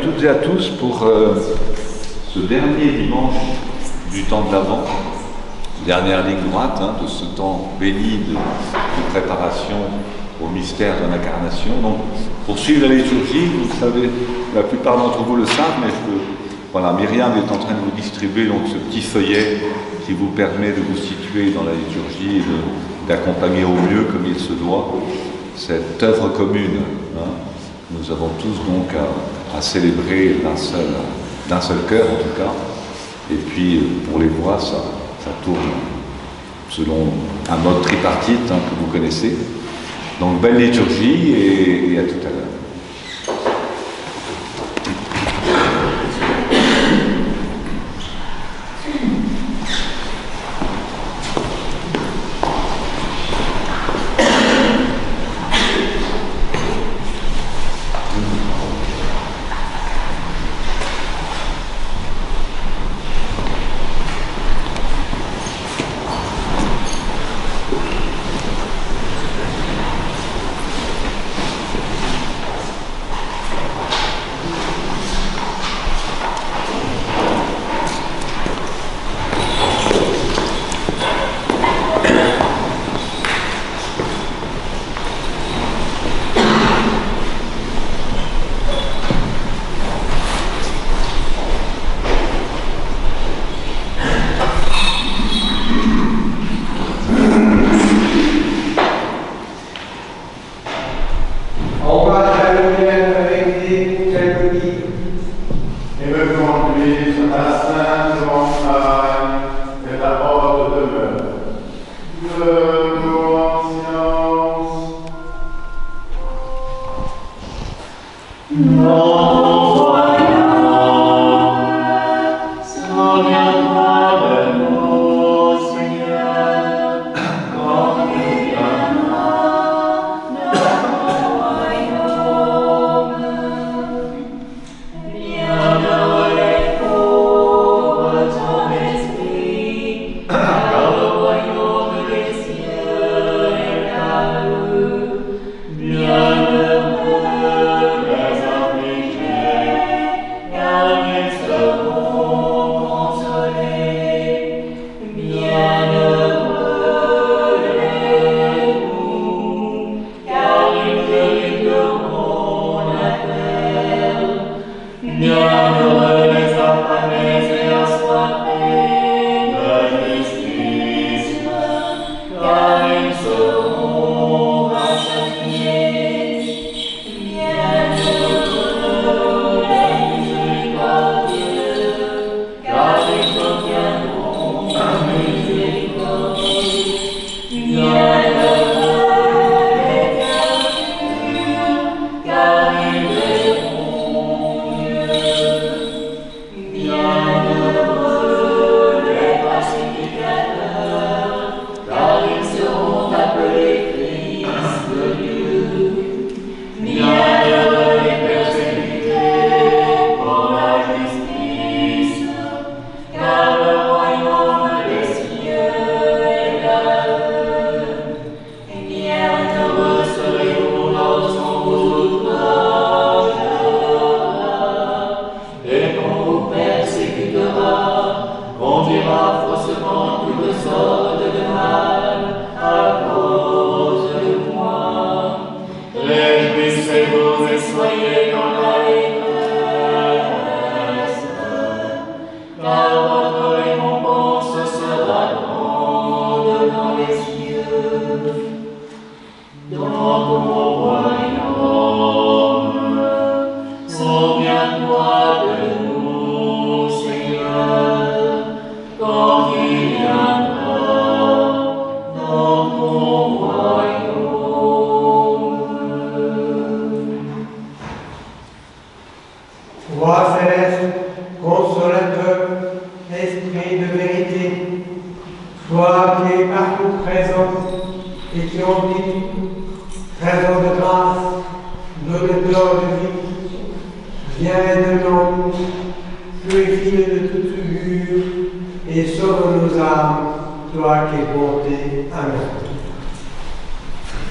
Toutes et à tous pour ce dernier dimanche du temps de l'Avent, dernière ligne droite de ce temps béni de préparation au mystère de l'incarnation. Donc, pour suivre la liturgie, vous le savez, la plupart d'entre vous le savent, mais voilà, Myriam est en train de vous distribuer donc ce petit feuillet qui vous permet de vous situer dans la liturgie et d'accompagner au mieux, comme il se doit, cette œuvre commune. Nous avons tous donc à célébrer d'un seul cœur en tout cas. Et puis pour les voix, ça tourne selon un mode tripartite que vous connaissez. Donc belle liturgie et à tout à l'heure.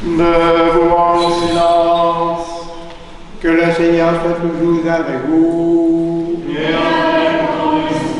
Debout en silence. Que le Seigneur soit toujours avec vous. Et avec ton esprit.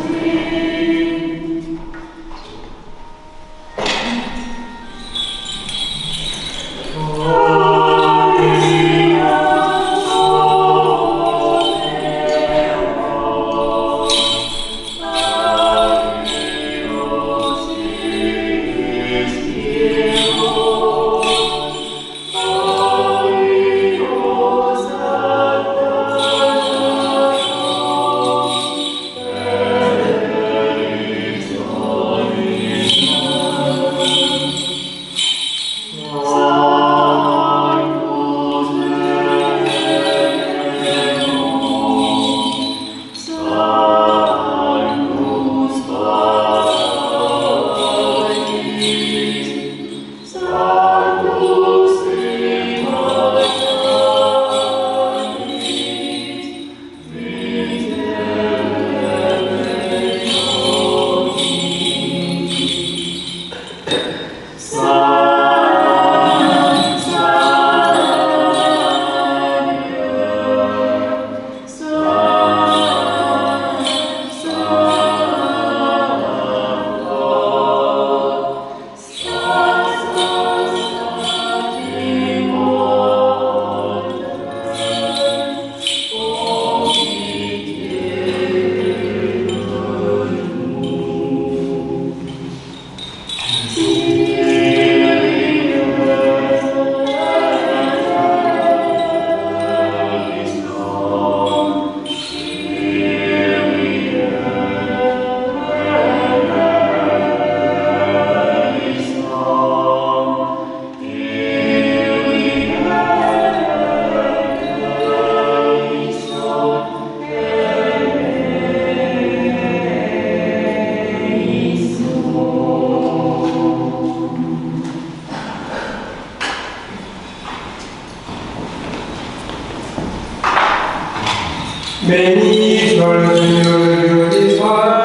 Béni soit le Seigneur, le Dieu d'Israël.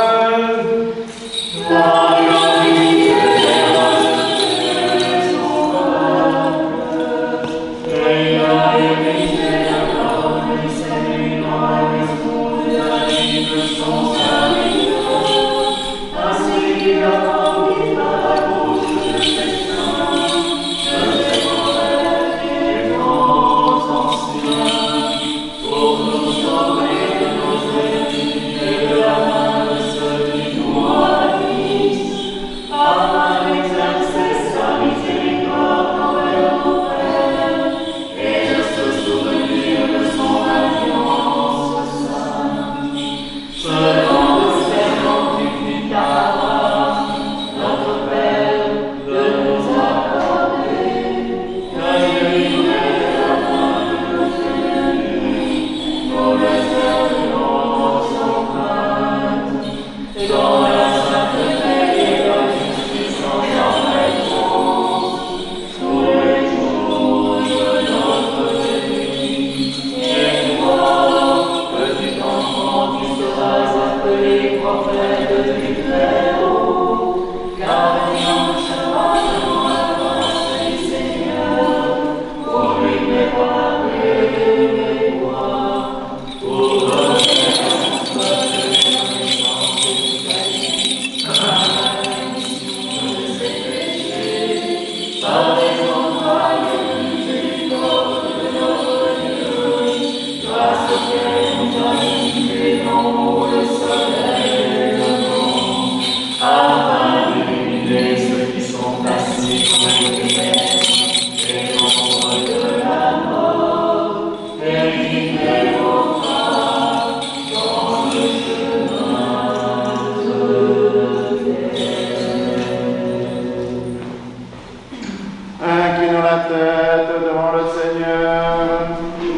Inclinons la tête devant le Seigneur.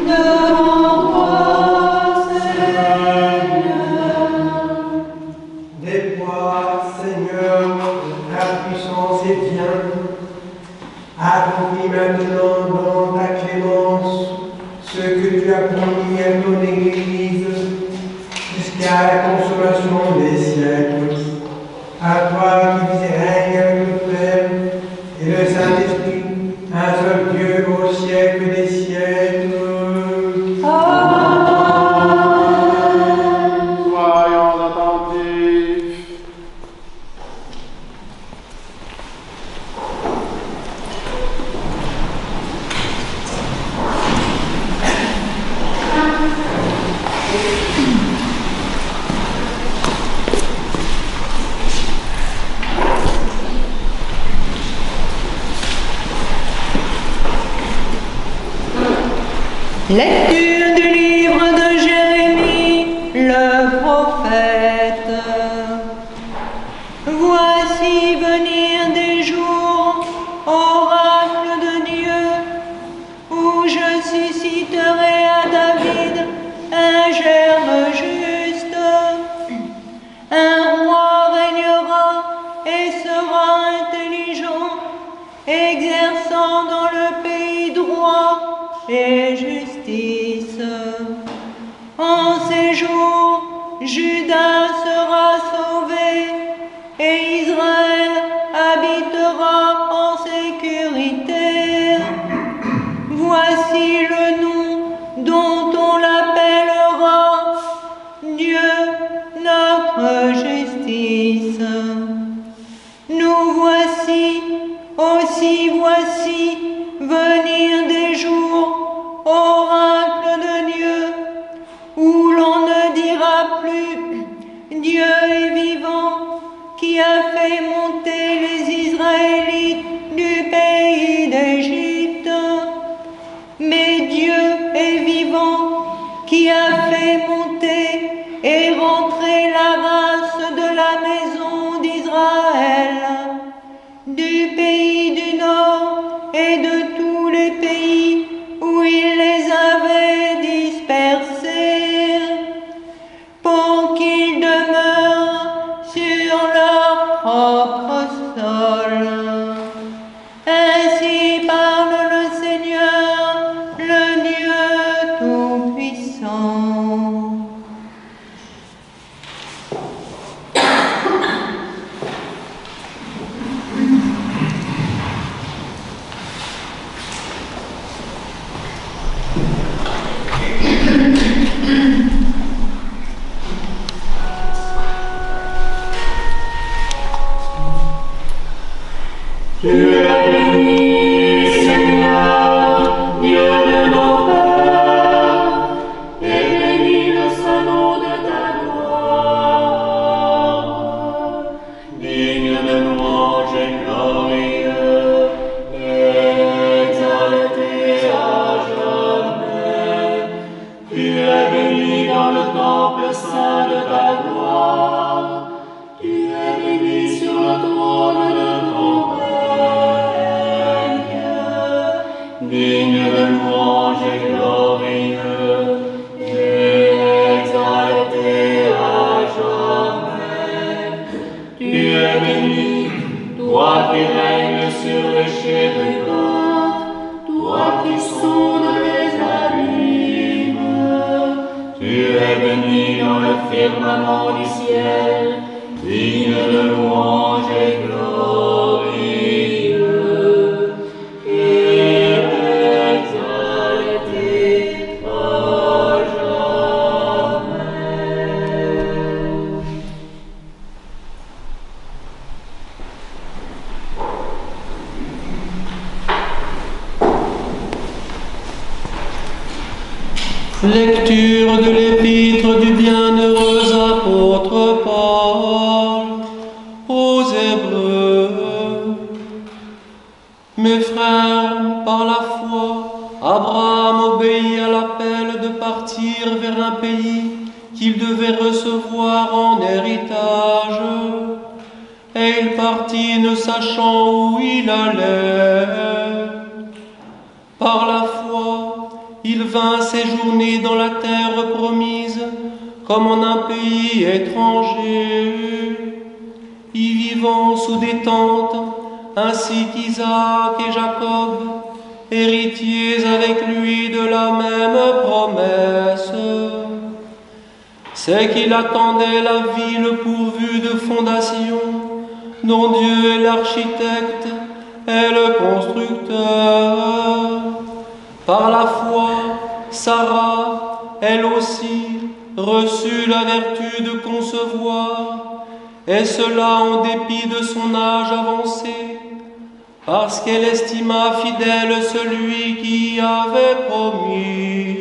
Devant toi, Seigneur. Déploie, Seigneur, ta puissance et viens. Accomplis maintenant dans ta clémence ce que tu as promis à ton Église jusqu'à la consommation des siècles. À toi qui vis et règnes avec le Père et le Saint-Esprit, un seul Dieu au siècle des siècles. Amen. Lecture du livre de Jérémie, le prophète. Voici venir des jours, oracle de Dieu, où je susciterai à David un germe juste. Un roi régnera et sera intelligent, exerçant dans le pays droit et justice. En ces jours, Juda sera sauvé et Israël habitera en sécurité. Voici le nom dont on l'appellera Dieu, notre justice. Nous voici, aussi voici, venir des jours, oracle de Dieu, où l'on ne dira plus Dieu est vivant, qui a fait monter les Israélites du pays d'Égypte. Mais Dieu est vivant, qui a fait monter et rentrer la race de la maison d'Israël, du pays du Nord et de tous les pays où il les avait dispersés, pour qu'ils demeurent sur leur propre sol. Ainsi parle le Seigneur, le Dieu Tout-Puissant. Tu es béni, Seigneur, Dieu de nos pères, et béni le saint nom de ta gloire. Digne de louange et glorieux, exalté à jamais. Tu es béni dans le temple saint de ta gloire. Tu es béni sur le trône de ton Père. Digne de louange et glorieux, exalté à jamais. Tu es béni, toi qui règnes sur les chérubins, toi qui sondes les abîmes. Tu es béni dans le firmament du ciel, digne de louange et glorieux. Lecture de l'épître du bienheureux apôtre Paul aux Hébreux. Mes frères, par la foi, Abraham obéit à l'appel de partir vers un pays qu'il devait recevoir en héritage. Et il partit ne sachant où il allait. Par la foi, il vint séjourner dans la terre promise, comme en un pays étranger, y vivant sous des tentes, ainsi qu'Isaac et Jacob, héritiers avec lui de la même promesse. C'est qu'il attendait la ville pourvue de fondations, dont Dieu est l'architecte et le constructeur. Par la foi, Sarah, elle aussi, reçut la vertu de concevoir, et cela en dépit de son âge avancé, parce qu'elle estima fidèle celui qui avait promis.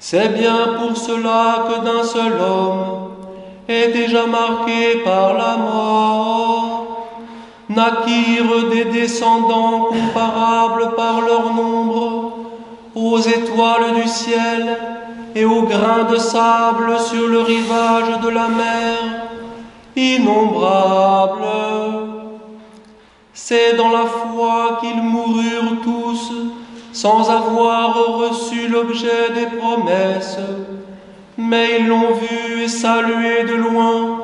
C'est bien pour cela que d'un seul homme est déjà marqué par la mort, naquirent des descendants comparables par leur nombre aux étoiles du ciel et aux grains de sable sur le rivage de la mer, innombrables. C'est dans la foi qu'ils moururent tous, sans avoir reçu l'objet des promesses, mais ils l'ont vu et salué de loin,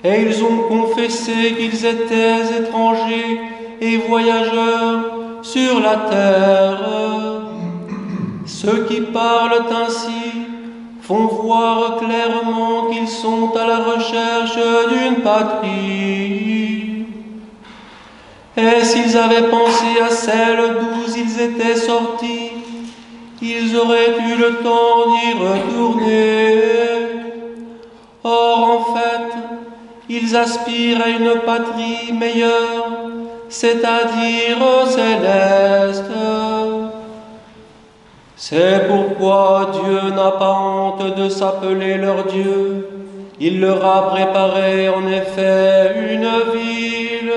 et ils ont confessé qu'ils étaient étrangers et voyageurs sur la terre. Ceux qui parlent ainsi font voir clairement qu'ils sont à la recherche d'une patrie. Et s'ils avaient pensé à celle d'où ils étaient sortis, ils auraient eu le temps d'y retourner. Or, en fait, ils aspirent à une patrie meilleure, c'est-à-dire céleste. C'est pourquoi Dieu n'a pas honte de s'appeler leur Dieu. Il leur a préparé en effet une ville.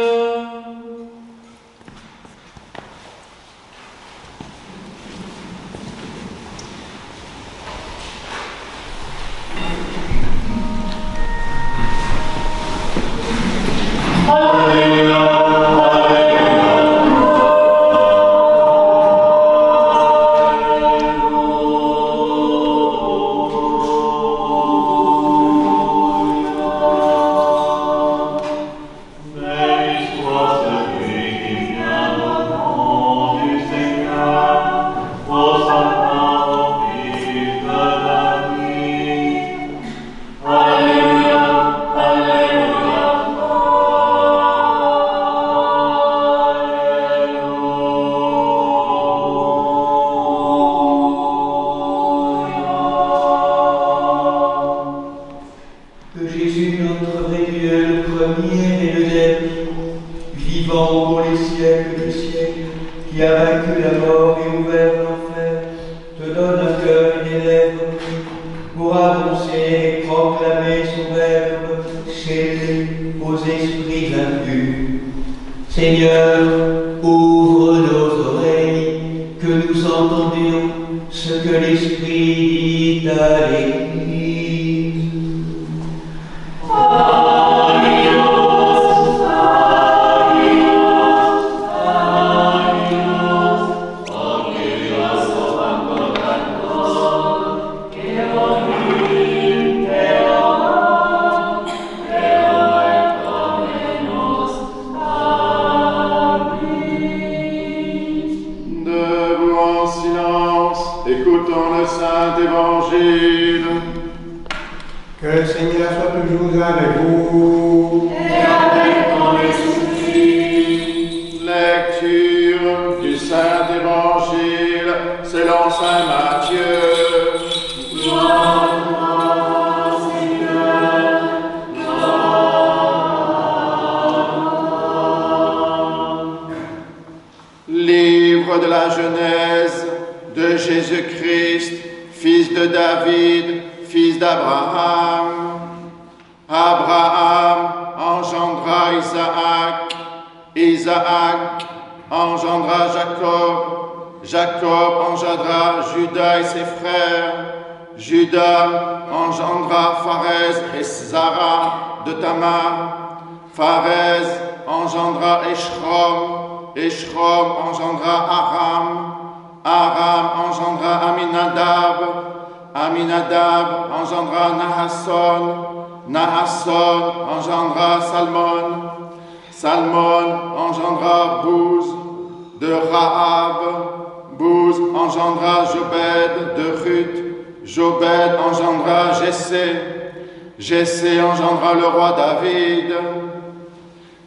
Jessé engendra le roi David.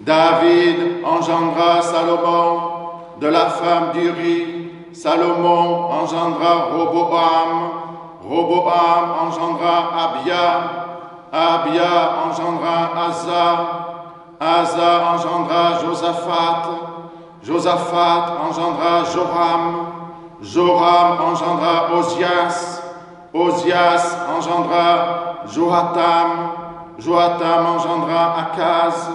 David engendra Salomon de la femme d'Uri. Salomon engendra Roboam. Roboam engendra Abia. Abia engendra Asa. Asa engendra Josaphat. Josaphat engendra Joram. Joram engendra Osias. Osias engendra Joatam, Joatam engendra Akaz,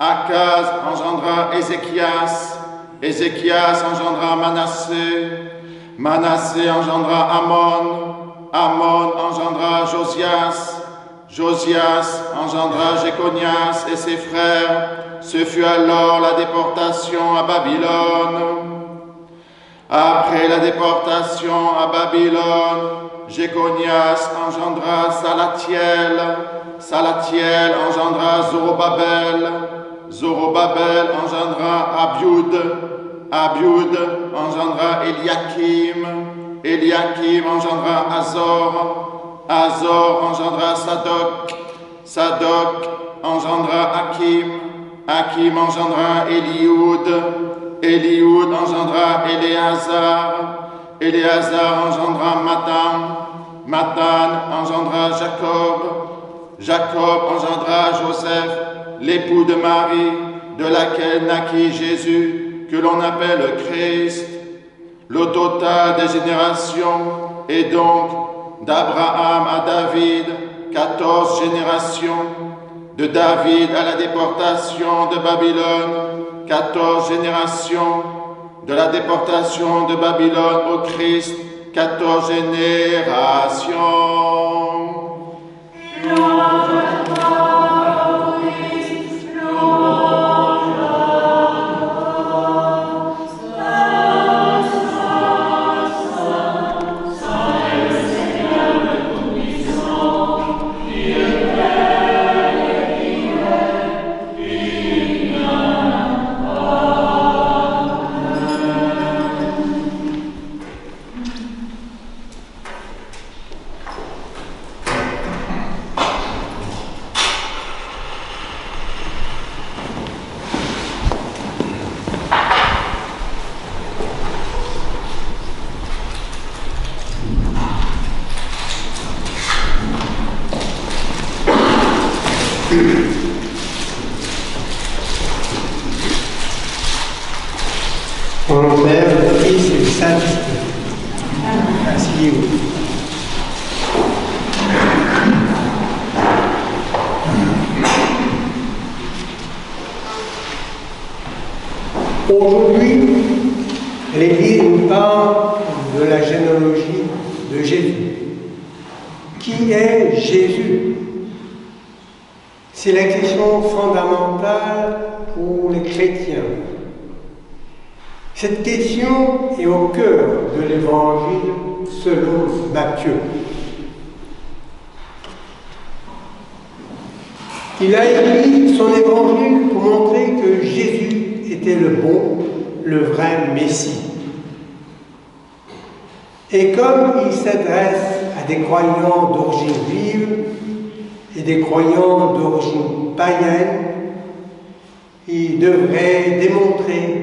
Akaz engendra Ézéchias, Ézéchias engendra Manassé, Manassé engendra Amon, Amon engendra Josias, Josias engendra Jéconias et ses frères. Ce fut alors la déportation à Babylone. Après la déportation à Babylone, Jéconias engendra Salatiel, Salatiel engendra Zorobabel, Zorobabel engendra Abiud, Abiud engendra Eliakim, Eliakim engendra Azor, Azor engendra Sadok, Sadok engendra Hakim, Hakim engendra Élioud, Élioud engendra Éléazar, Éléazar engendra Matan, Matan engendra Jacob, Jacob engendra Joseph, l'époux de Marie, de laquelle naquit Jésus, que l'on appelle le Christ. Le total des générations est donc d'Abraham à David, 14 générations, de David à la déportation de Babylone, 14 générations, de la déportation de Babylone au Christ, 14 générations. Au nom du Père, du Fils et du Saint-Esprit. Asseyez-vous. Aujourd'hui, l'Église nous parle de la généalogie de Jésus. Qui est Jésus? C'est la question fondamentale pour les chrétiens. Cette question est au cœur de l'Évangile selon Matthieu. Il a écrit son Évangile pour montrer que Jésus était le bon, le vrai Messie. Et comme il s'adresse à des croyants d'origine juive et des croyants d'origine païenne, il devrait démontrer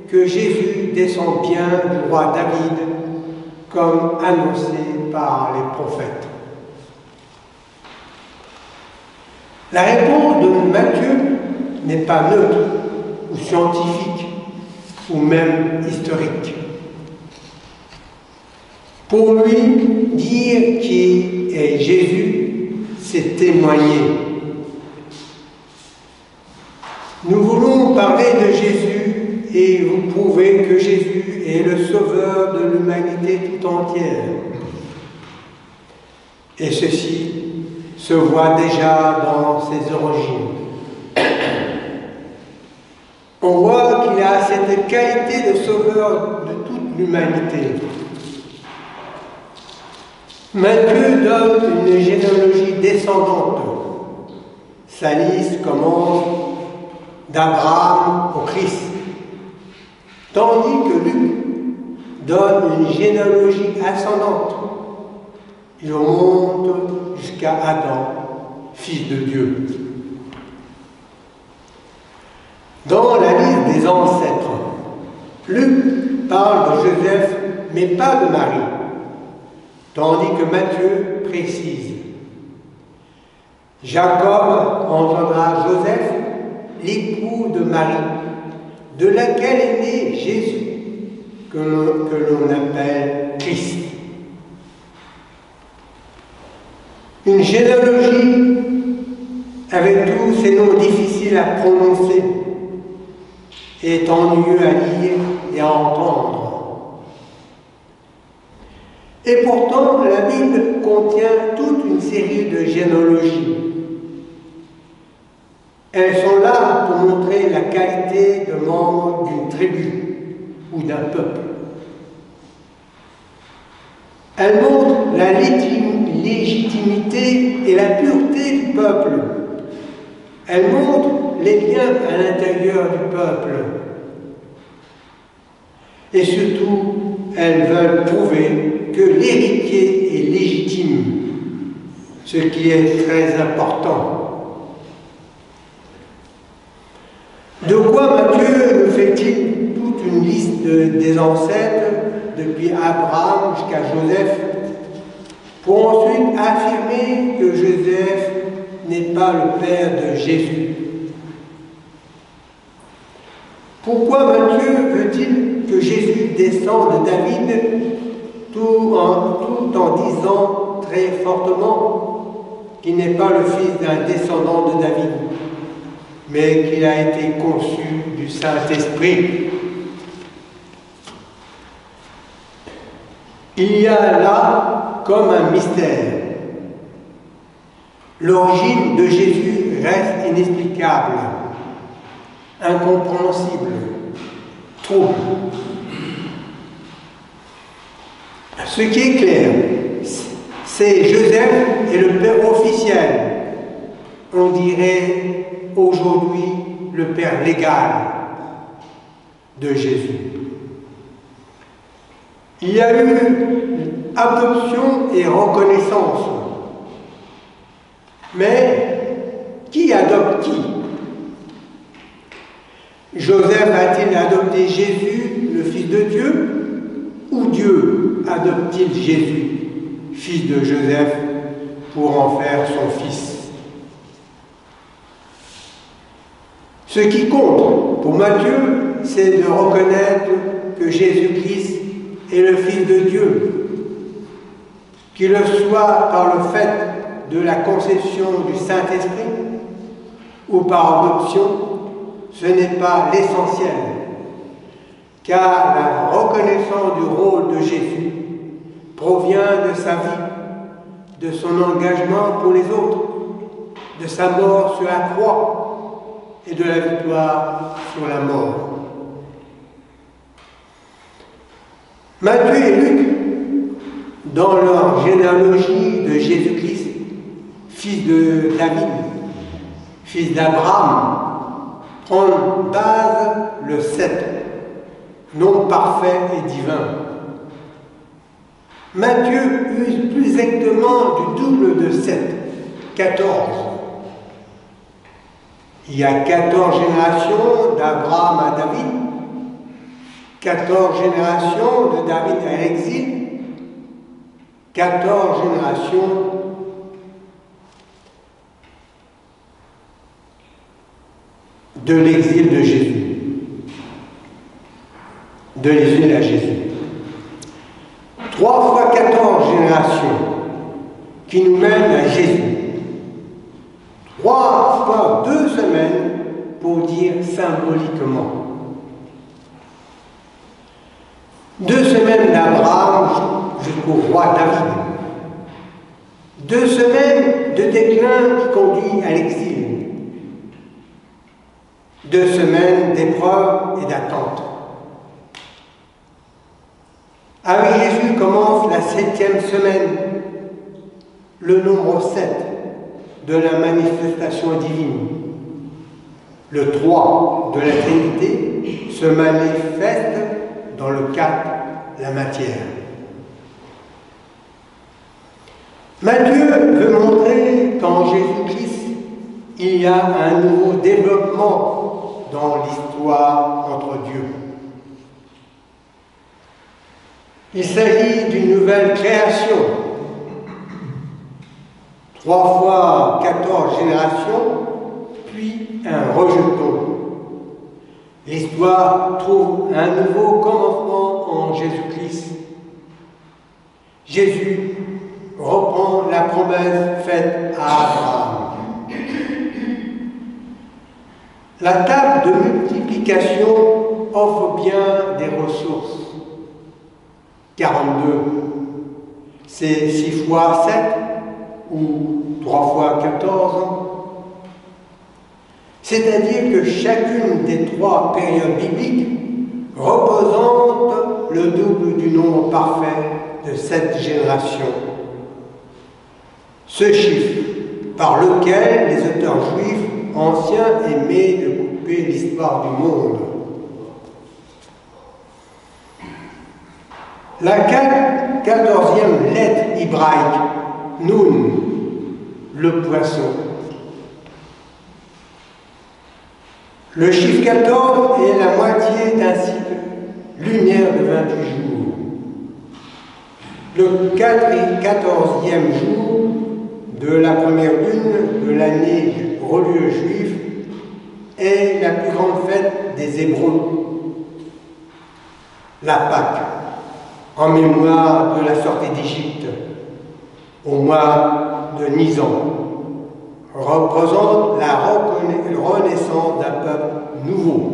que Jésus descend bien du roi David, comme annoncé par les prophètes. La réponse de Matthieu n'est pas neutre ou scientifique ou même historique. Pour lui, dire qui est Jésus, c'est témoigner. Nous voulons parler de Jésus et vous prouver que Jésus est le sauveur de l'humanité tout entière. Et ceci se voit déjà dans ses origines. On voit qu'il a cette qualité de sauveur de toute l'humanité. Matthieu donne une généalogie descendante. Sa liste commence d'Abraham au Christ, tandis que Luc donne une généalogie ascendante. Il remonte jusqu'à Adam, fils de Dieu. Dans la liste des ancêtres, Luc parle de Joseph, mais pas de Marie, tandis que Matthieu précise: Jacob engendra Joseph, l'époux de Marie, de laquelle est né Jésus, que l'on appelle Christ. Une généalogie avec tous ces noms difficiles à prononcer est ennuyeux à lire et à entendre. Et pourtant, la Bible contient toute une série de généalogies. Elles sont là pour montrer la qualité de membres d'une tribu ou d'un peuple. Elles montrent la légitimité et la pureté du peuple. Elles montrent les liens à l'intérieur du peuple. Et surtout, elles veulent prouver que l'héritier est légitime, ce qui est très important. De quoi Matthieu nous fait-il toute une liste des ancêtres, depuis Abraham jusqu'à Joseph, pour ensuite affirmer que Joseph n'est pas le père de Jésus? Pourquoi Matthieu veut-il que Jésus descende de David tout en disant très fortement qu'il n'est pas le fils d'un descendant de David, mais qu'il a été conçu du Saint-Esprit? Il y a là comme un mystère. L'origine de Jésus reste inexplicable, incompréhensible, trouble. Ce qui est clair, c'est Joseph est le père officiel. On dirait aujourd'hui le père légal de Jésus. Il y a eu adoption et reconnaissance. Mais qui adopte qui? Joseph a-t-il adopté Jésus, le Fils de Dieu, ou Dieu adopte-t-il Jésus, fils de Joseph, pour en faire son fils? Ce qui compte pour Matthieu, c'est de reconnaître que Jésus-Christ est le Fils de Dieu, qu'il le soit par le fait de la conception du Saint-Esprit ou par adoption, ce n'est pas l'essentiel, car la reconnaissance du rôle de Jésus provient de sa vie, de son engagement pour les autres, de sa mort sur la croix et de la victoire sur la mort. Matthieu et Luc, dans leur généalogie de Jésus-Christ, fils de David, fils d'Abraham, prennent base le 7, nom parfait et divin. Matthieu use plus exactement du double de 7, 14. Il y a 14 générations d'Abraham à David, 14 générations de David à l'exil, 14 générations de l'exil de Jésus, de l'exil à Jésus. 3 fois 14 générations qui nous mènent à Jésus. 3 fois 2 semaines pour dire symboliquement. 2 semaines d'Abraham jusqu'au roi David. 2 semaines de déclin qui conduit à l'exil. 2 semaines d'épreuve et d'attente. Avec Jésus commence la 7e semaine, le nombre 7 de la manifestation divine. Le 3 de la Trinité se manifeste dans le 4, la matière. Matthieu veut montrer qu'en Jésus-Christ, il y a un nouveau développement dans l'histoire entre Dieu. Il s'agit d'une nouvelle création. 3 fois 14 générations, puis un rejeton. L'histoire trouve un nouveau commencement en Jésus-Christ. Jésus reprend la promesse faite à Abraham. La table de multiplication offre bien des ressources. 42, c'est 6 fois 7 ou 3 fois 14. C'est-à-dire que chacune des 3 périodes bibliques représente le double du nombre parfait de cette génération. Ce chiffre par lequel les auteurs juifs anciens aimaient de couper l'histoire du monde. La 14e lettre hébraïque, Nun, le poisson. Le chiffre 14 est la moitié d'un cycle lunaire de 28 jours. Le 14e jour de la première lune de l'année religieuse juive est la plus grande fête des Hébreux, la Pâque, en mémoire de la sortie d'Égypte au mois de Nisan, représente la renaissance d'un peuple nouveau.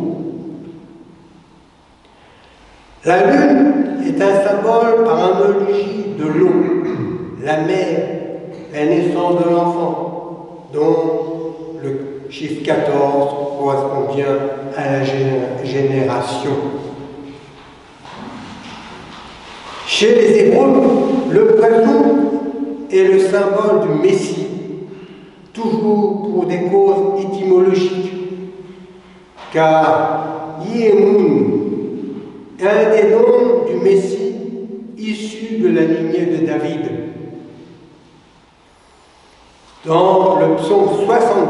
La lune est un symbole par analogie de l'eau, la mère, la naissance de l'enfant, dont le chiffre 14 correspond bien à la génération. Chez les Hébreux, le poisson est le symbole du Messie, toujours pour des causes étymologiques, car Yehoun est un des noms du Messie issu de la lignée de David. Dans le psaume 72,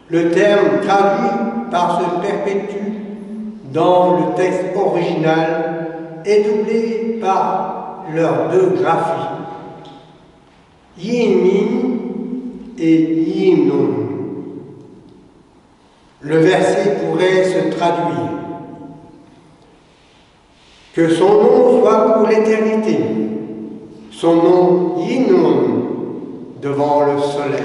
le terme traduit par ce perpétue dans le texte original est doublé par leurs 2 graphies, Yémin et Yimnon. Le verset pourrait se traduire: que son nom soit pour l'éternité, son nom Yimnon devant le soleil.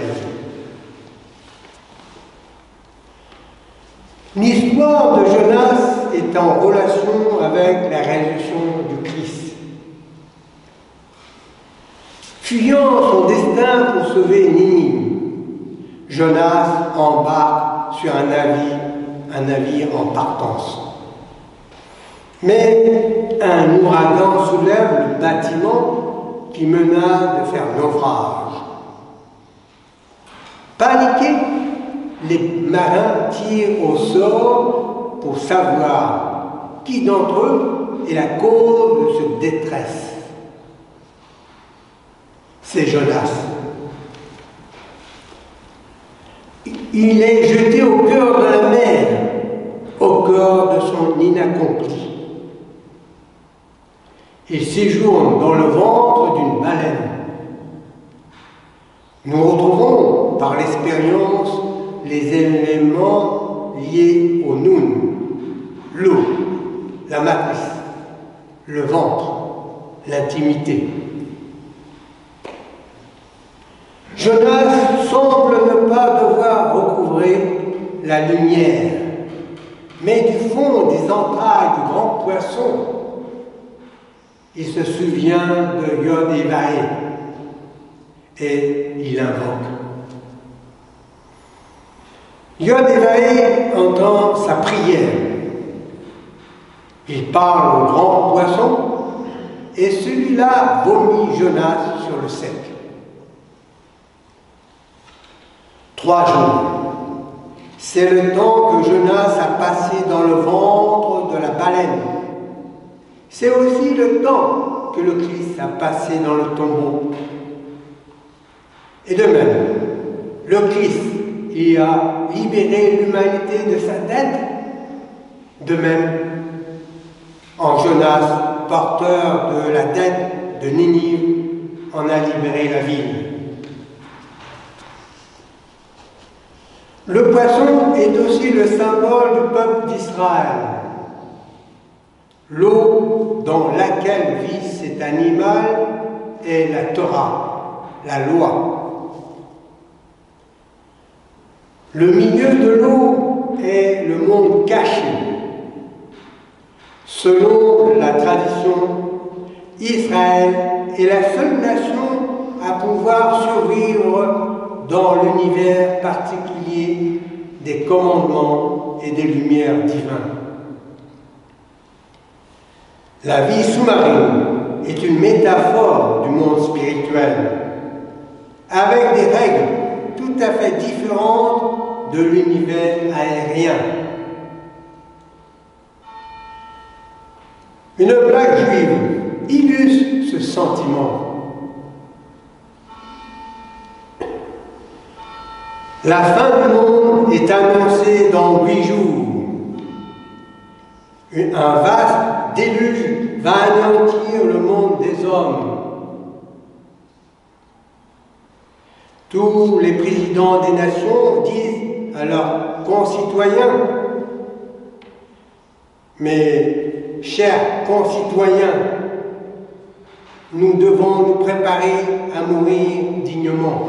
L'histoire de Jonas est en relation avec la résurrection du Christ. Fuyant son destin pour sauver Ninive, Jonas embarque sur un navire en partance. Mais un ouragan soulève le bâtiment qui menace de faire naufrage. Paniqués, les marins tirent au sort pour savoir qui d'entre eux est la cause de cette détresse. C'est Jonas. Il est jeté au cœur de la mer, au cœur de son inaccompli. Il séjourne dans le ventre d'une baleine. Nous retrouvons par l'expérience les éléments liés au Nun, l'eau, la matrice, le ventre, l'intimité. Jonas semble ne pas devoir recouvrer la lumière, mais du fond des entrailles du grand poisson, il se souvient de Yod-Hévaé et il invoque. Yod-Hévaé entend sa prière. Il parle au grand poisson et celui-là vomit Jonas sur le sec. 3 jours. C'est le temps que Jonas a passé dans le ventre de la baleine. C'est aussi le temps que le Christ a passé dans le tombeau. Et de même, le Christ y a libéré l'humanité de sa dette. De même, en Jonas, porteur de la dette de Ninive, en a libéré la ville. Le poisson est aussi le symbole du peuple d'Israël. L'eau dans laquelle vit cet animal est la Torah, la loi. Le milieu de l'eau est le monde caché. Selon la tradition, Israël est la seule nation à pouvoir survivre dans l'univers particulier des commandements et des lumières divines. La vie sous-marine est une métaphore du monde spirituel, avec des règles tout à fait différentes de l'univers aérien. Une blague juive illustre ce sentiment. La fin du monde est annoncée dans 8 jours. Un vaste déluge va anéantir le monde des hommes. Tous les présidents des nations disent à leurs concitoyens: mais, chers concitoyens, nous devons nous préparer à mourir dignement.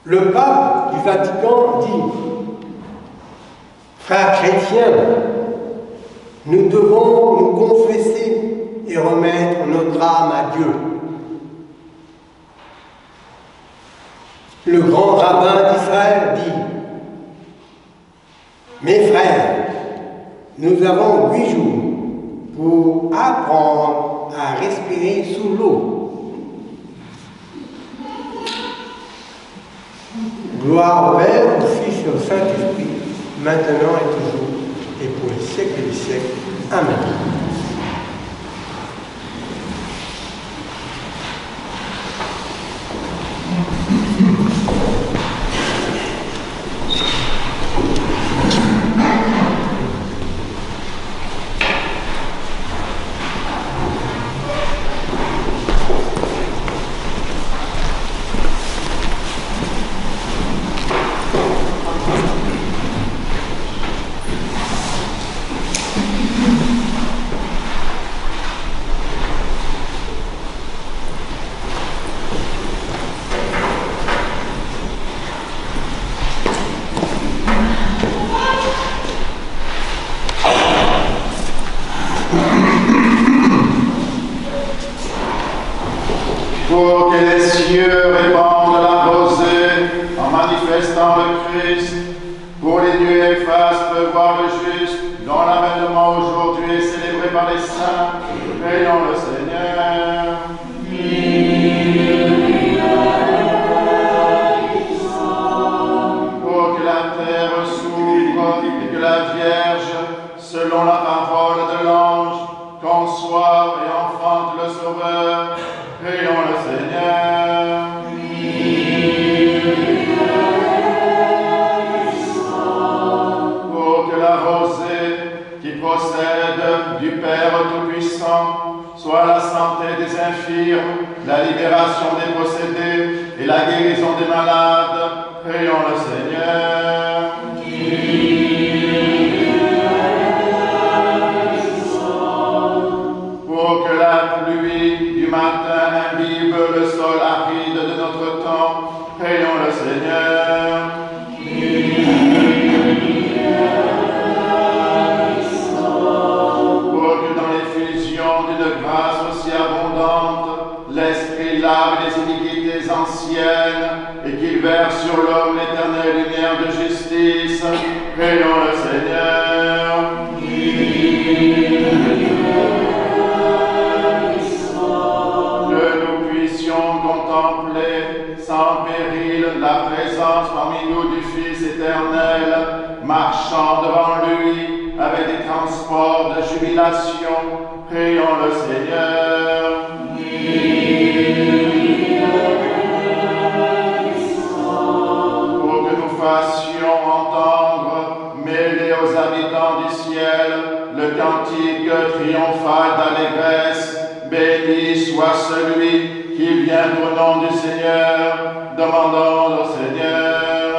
Le pape du Vatican dit: frères chrétiens, nous devons nous confesser et remettre notre âme à Dieu. Le grand rabbin d'Israël dit: mes frères, nous avons 8 jours pour apprendre à respirer sous l'eau. Gloire au Père, au Fils et au Saint-Esprit, maintenant et toujours, et pour les siècles des siècles. Amen. Pour que les cieux répandent la rosée en manifestant le Christ, pour les nuées fassent pleuvoir le juste, dont l'avènement aujourd'hui est célébré par les saints, prions le Seigneur. Pour que la terre s'ouvre et que la Vierge, selon la parole de l'ange, conçoive et enfante le Sauveur, prions le Seigneur. Pour que la rosée qui procède du Père Tout-Puissant soit la santé des infirmes, la libération des possédés et la guérison des malades, prions le Seigneur. Pour que la pluie du matin imbibe le sol aride de notre temps, prions le Seigneur. Pour que dans l'effusion d'une grâce aussi abondante, l'Esprit lave les iniquités anciennes et qu'il verse sur l'homme l'éternelle lumière de justice, prions le Seigneur. Contempler sans péril la présence parmi nous du Fils éternel, marchant devant lui avec des transports de jubilation, prions le Seigneur. Pour que nous fassions entendre, mêlés aux habitants du ciel, le cantique triomphal d'allégresse, béni soit celui qui vient au nom du Seigneur, demandons au Seigneur.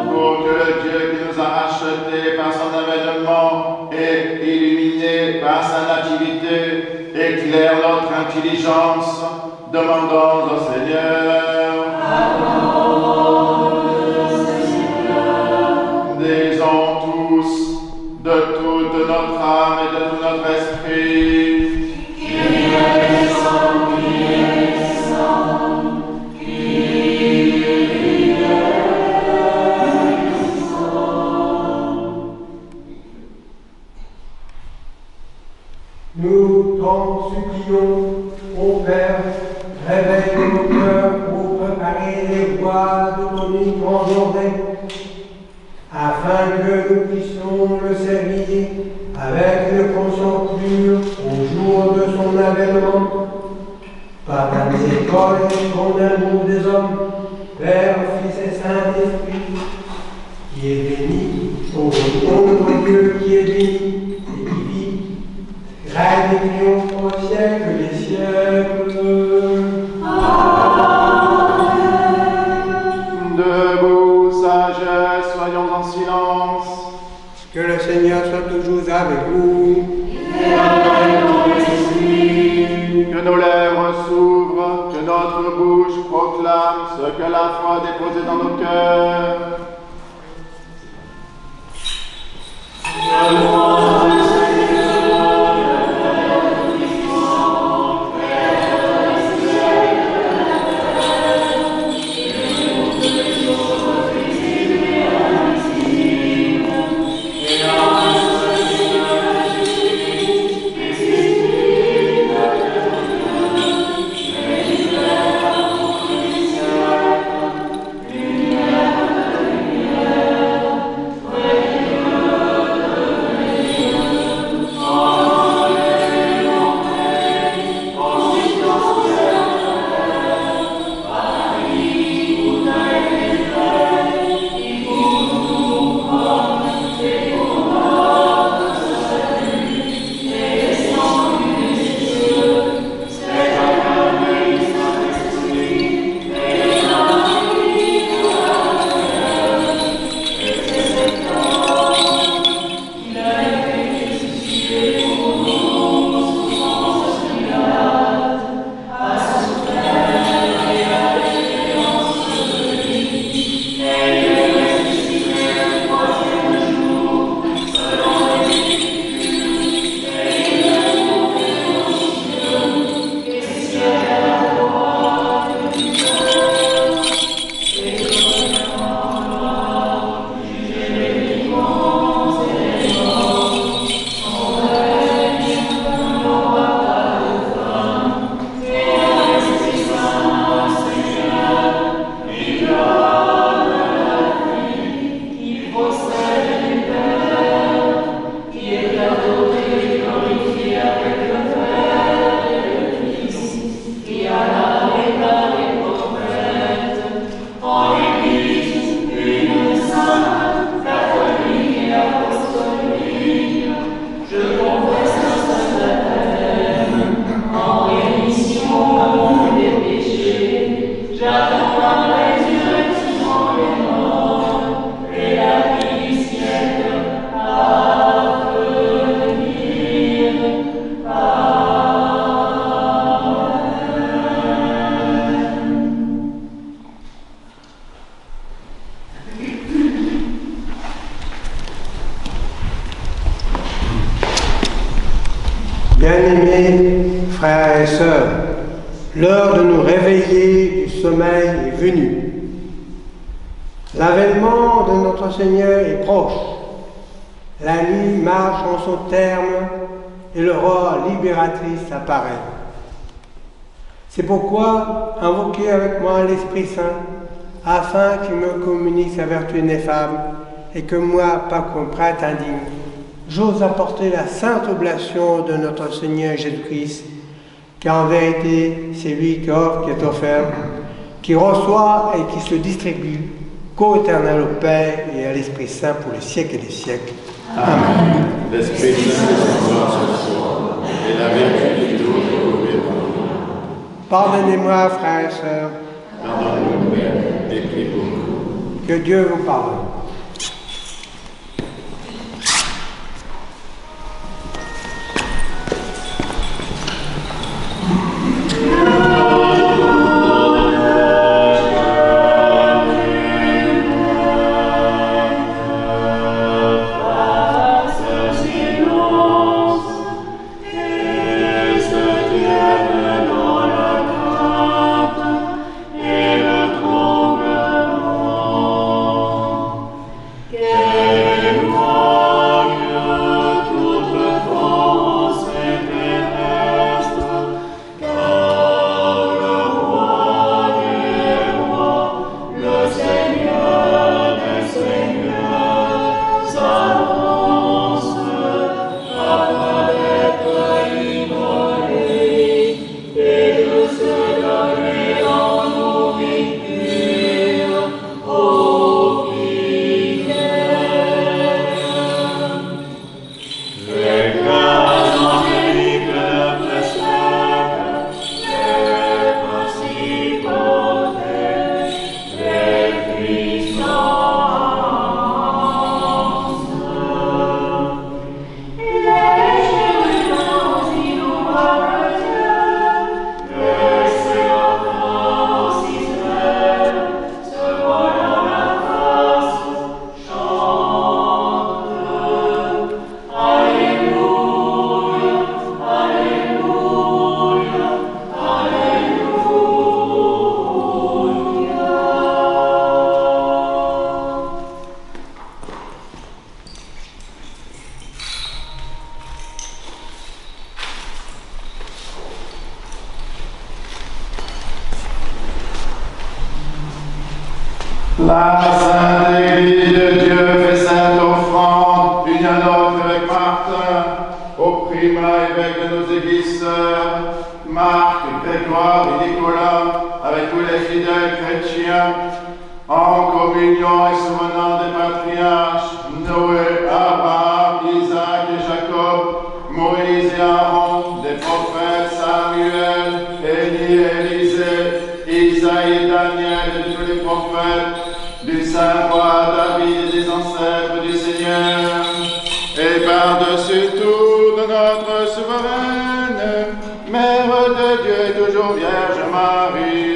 Pour que le Dieu qui nous a rachetés par son avènement et nativité, éclaire notre intelligence. Demandons au Seigneur. Disons tous, de toute notre âme et de tout notre esprit, nous t'en supplions, ô Père, réveille nos cœurs pour préparer les voies de ton immense journée, afin que nous puissions le servir avec une conscience pure au jour de son avènement. Par ta miséricorde et ton amour des hommes, Père, Fils et Saint-Esprit, qui est béni, au nom de Dieu qui est béni et qui vit, règne et triomphe au siècle des siècles. debout, sagesse, soyons en silence. Que le Seigneur soit toujours avec vous. Que nos lèvres s'ouvrent, que notre bouche proclame ce que la foi a déposé dans nos cœurs. Bien-aimés frères et sœurs, l'heure de nous réveiller du sommeil est venue. L'avènement de notre Seigneur est proche. La nuit marche en son terme et l'aurore libératrice apparaît. C'est pourquoi invoquez avec moi l'Esprit Saint, afin qu'il me communique sa vertu ineffable et que moi, pas comme prêtre indigne, j'ose apporter la sainte oblation de notre Seigneur Jésus-Christ, car en vérité, c'est lui qui offre, qui est offert, qui reçoit et qui se distribue, qu'au éternel au Père et à l'Esprit Saint pour les siècles et des siècles. Amen. L'Esprit Saint descendra sur toi, et la vertu de Dieu est par nous. Pardonnez-moi, frères et sœurs. Pardonne-nous, Père, et prie pour nous. Que Dieu vous pardonne. La Sainte Église de Dieu fait cette offrande, une à l'autre avec Martin, au primat évêque de nos églises sœurs, Marc, Grégoire et Nicolas, avec tous les fidèles chrétiens, en communion et souvenant des patriarches, Noé, Abraham, Isaac et Jacob, Moïse et Aaron, des prophètes Samuel, Élie et Élisée, Isaïe et Daniel et de tous les prophètes, du saint roi David et des ancêtres du Seigneur, et par-dessus tout de notre souveraine, Mère de Dieu et toujours Vierge Marie.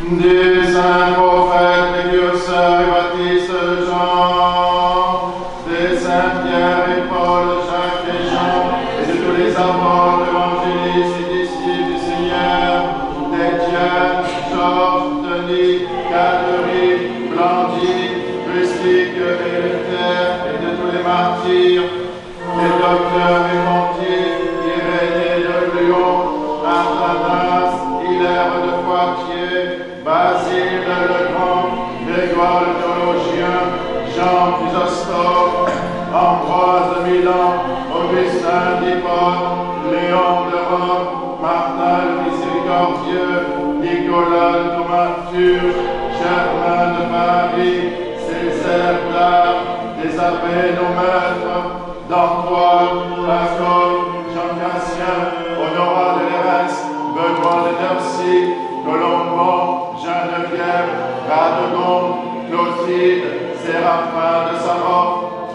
Des saints prophètes, précurseurs et baptistes Jean, des saints Pierre et Paul, Jacques et Jean, et de tous les apôtres, évangélistes et disciples du Seigneur, d'Étienne, Georges, Denis, Catherine, Blandine, Rustique et Luther, et de tous les martyrs, les docteurs et pontifes, Irénée de Lyon, Athanas, Hilaire de Poitiers, Basile le Grand, Grégoire le théologien, Jean Chrysostome, Ambroise de Milan, Augustin d'Hippone, Léon de Rome, Martin le Miséricordieux, Nicolas le Thaumaturge, Germain de Paris, Césaire d'Ars, des abbés nos maîtres, d'Antoine, Jacob, Jean Cassien, Honorat de Lérès, Benoît de Nercy, Colombon, Geneviève, Radegonde, Clotilde, Séraphin de Sarov,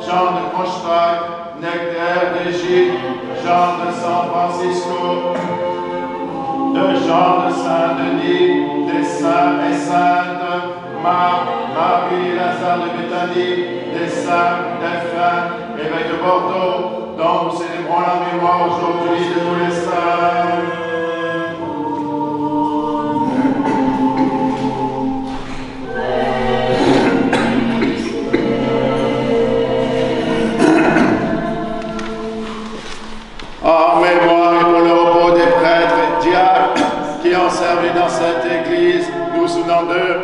Jean de Kronstadt, Nectaire d'Égypte, Jean de San Francisco, de Jean de Saint-Denis, des saints et saintes, Marc, Marie, Lazare de Béthanie, des saints, défunts, évêques de Bordeaux, dont nous célébrons la mémoire aujourd'hui de tous les saints. En mémoire et pour le repos des prêtres et diacres qui ont servi dans cette église, nous souvenons d'eux,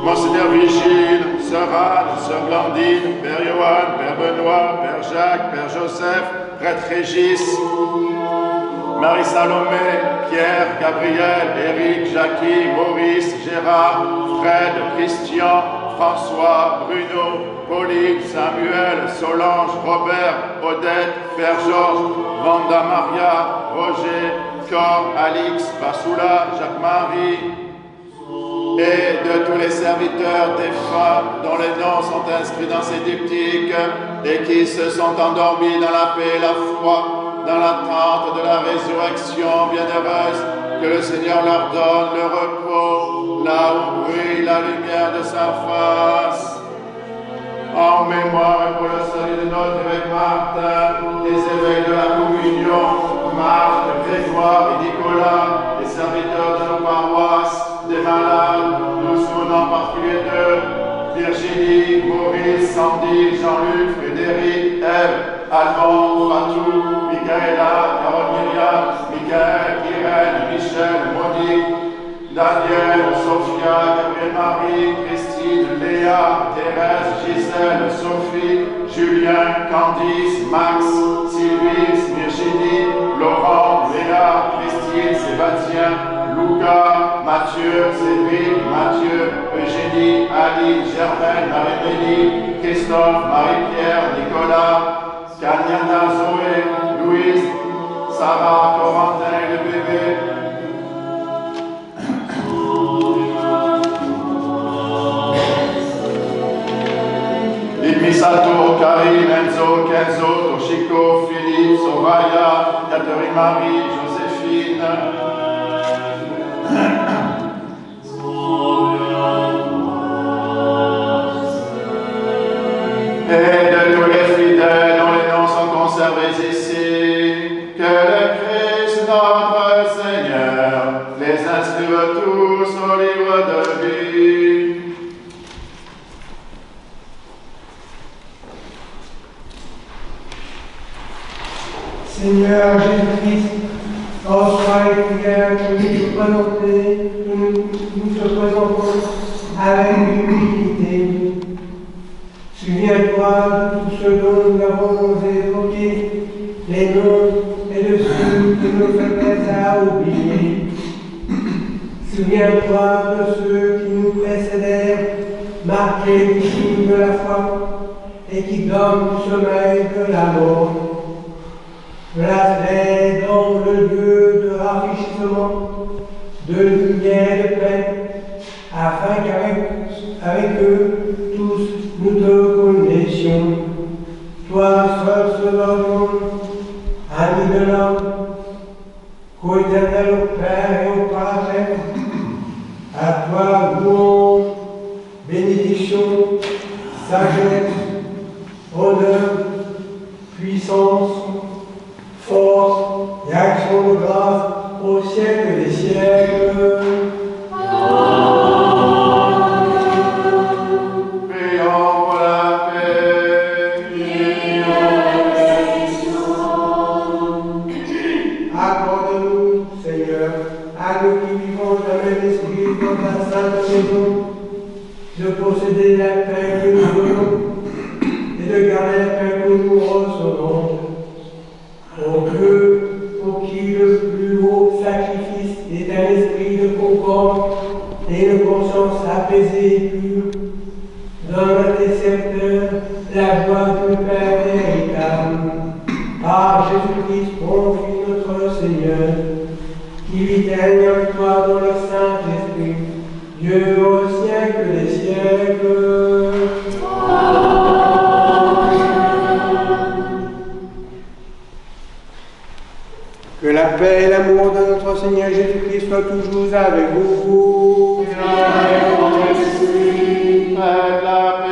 Monseigneur Vigile, Sœur Anne, Sœur Blandine, Père Johan, Père Benoît, Père Jacques, Père Joseph, Prêtre Régis, Marie Salomé, Pierre, Gabriel, Éric, Jackie, Maurice, Gérard, Fred, Christian, François, Bruno, Pauline, Samuel, Solange, Robert, Odette, Père Georges, Vanda Maria, Roger, Cor, Alix, Bassoula, Jacques-Marie, et de tous les serviteurs défunts dont les noms sont inscrits dans ces diptyques et qui se sont endormis dans la paix et la foi, dans l'attente de la résurrection bienheureuse, que le Seigneur leur donne le repos, là où brille la lumière de sa face. En mémoire et pour le salut de notre évêque Martin, des évêques de la communion, Marc, Grégoire et Nicolas, des serviteurs de nos paroisses, des malades, nous souvenons en particulier d'eux, Virginie, Maurice, Sandy, Jean-Luc, Frédéric, Ève, Alban, Fatou, Michaela, Carole Myriam, Michael, Irène, Michel, Monique, Daniel, Sophia, Gabriel Marie, Christine, Léa, Thérèse, Gisèle, Sophie, Julien, Candice, Max, Sylvie, Virginie, Laurent, Léa, Christine, Sébastien, Lucas, Mathieu, Cédric, Mathieu, Eugénie, Ali, Germaine, Marie-Mélie, Christophe, Marie-Pierre, Nicolas, Kanyana, Zoé, Louise, Sarah, Corentin, le bébé. Misato, Karim, Enzo, Kenzo, Toshiko, Philippe, Soraya, Catherine Marie, Joséphine. Et de tous les fidèles dont les noms sont conservés ici, que le Christ notre Seigneur les inscrive tous au livre de vie. Seigneur Jésus-Christ, reçois les prières que nous te présentons avec humilité. Souviens-toi de tout ce dont nous avons évoqué, les noms et de ceux que nos faiblesses à oublier. Souviens-toi de ceux qui nous précédèrent, marqués du signe de la foi, et qui donnent du sommeil de la mort. Place-les dans le lieu de rafraîchissement, de lumière et de paix, afin qu'avec eux tous nous te connaissions. Toi seul sauveur du monde, ami de l'homme, co-éternel au Père et au Paraklet, à toi louange, bénédiction, sagesse, honneur, puissance, force et action de grâce au siècle des siècles. Prions pour la paix. Accorde-nous, Seigneur, à nous qui vivons dans le même esprit dans ta sainte maison, de posséder la paix que nous donnons et de garder la paix que nous recevons. Pour qui le plus haut sacrifice est un esprit de concorde et une conscience apaisée et pure, donne à tes serviteurs la joie du Père véritable. Par Jésus-Christ, ton Fils notre Seigneur, qui vit et règne avec toi dans le Saint-Esprit, Dieu au siècle des siècles. Que la paix et l'amour de notre Seigneur Jésus-Christ soient toujours avec vous. Et avec ton esprit, faites la paix.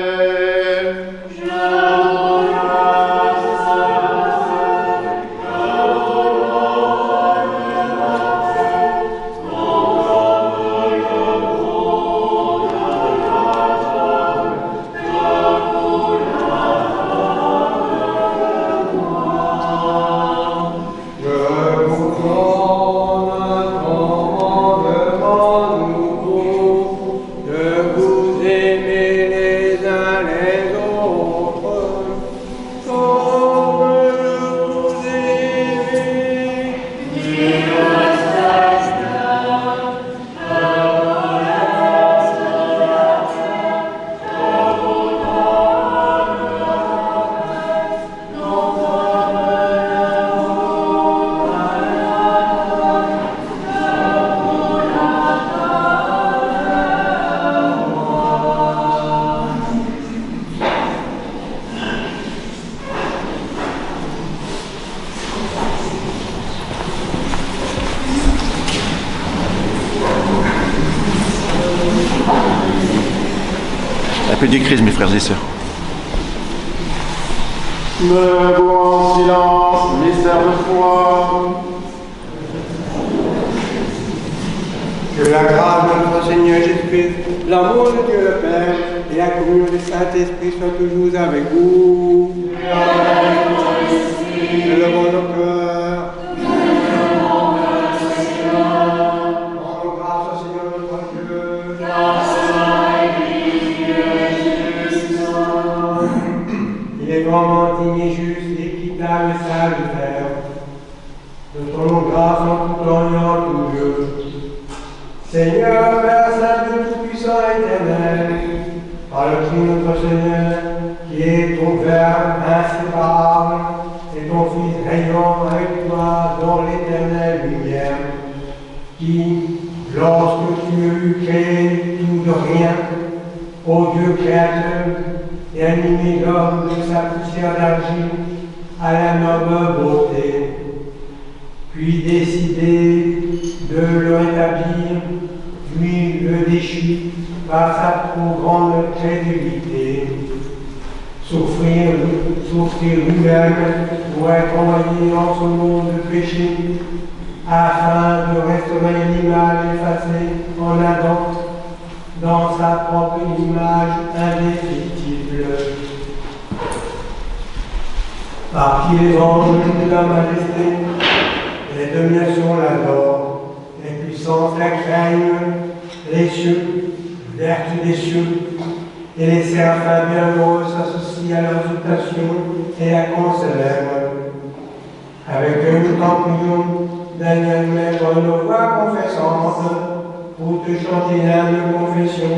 Appel du Christ, mes frères et sœurs. Debout en silence, mystère de foi. Que la grâce de notre Seigneur Jésus-Christ, l'amour de Dieu le Père et la communion du Saint-Esprit soient toujours avec vous. Et avec ton esprit. Élevons nos cœurs. Rendons grâce au Seigneur notre Dieu. Il est vraiment digne et juste, équitable et salutaire. Nous te rendons grâce en tout temps et en tout lieu. Seigneur, Père Saint, Dieu tout-puissant et éternel, par le Christ notre Seigneur, qui est ton Verbe inséparable et ton Fils rayant avec toi dans l'éternelle lumière, qui, lorsque tu as eu créé tout de rien, ô Dieu créateur, et animé l'homme de sa poussière d'argile à la noble beauté, puis décidé de le rétablir, lui le déchu par sa trop grande crédulité, souffrir lui-même pour être envoyé dans ce monde de péché, afin de restaurer l'image effacée en Adam dans sa propre image indéfectible, par qui les anges de la majesté, les dominations l'adorent, les puissances la craignent, les cieux, vertu des cieux, et les séraphins bienheureux s'associent à leur exaltation et la concélèbrent. Avec eux, nous t'en prions, Daniel, mettre nos voix confessantes pour te chanter l'hymne de confession.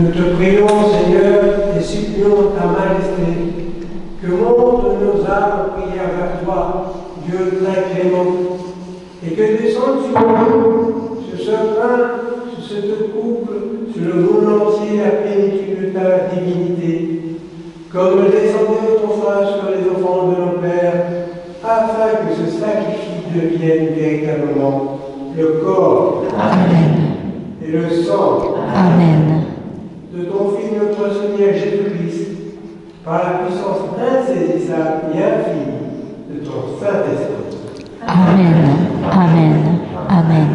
Nous te prions, Seigneur, et supplions ta majesté, que montent nos âmes en prière vers toi, Dieu très clément, et que descende sur nous, sur ce pain, sur cette couple, sur le monde entier, la plénitude de ta divinité, comme descendait autrefois sur les enfants de nos pères, afin que ce sacrifice devienne véritablement le corps Amen. et le sang Amen. de ton Fils notre Seigneur Jésus-Christ, par la puissance insaisissable et infinie de ton Saint-Esprit. Amen. Amen. Amen.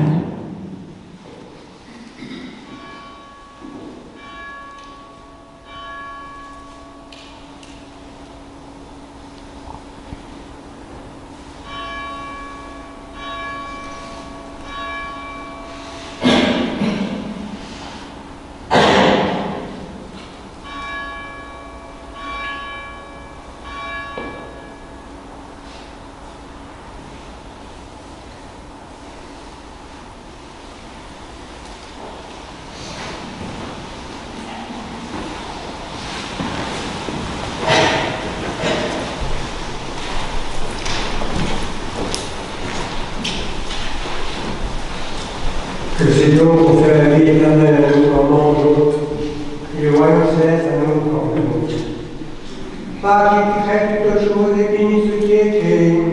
Que le Seigneur confère la vie éternelle à nous quand mangeons, et le royaume céleste à nous quand vivons. Par qui crée toutes choses et bénit ce qui est créé,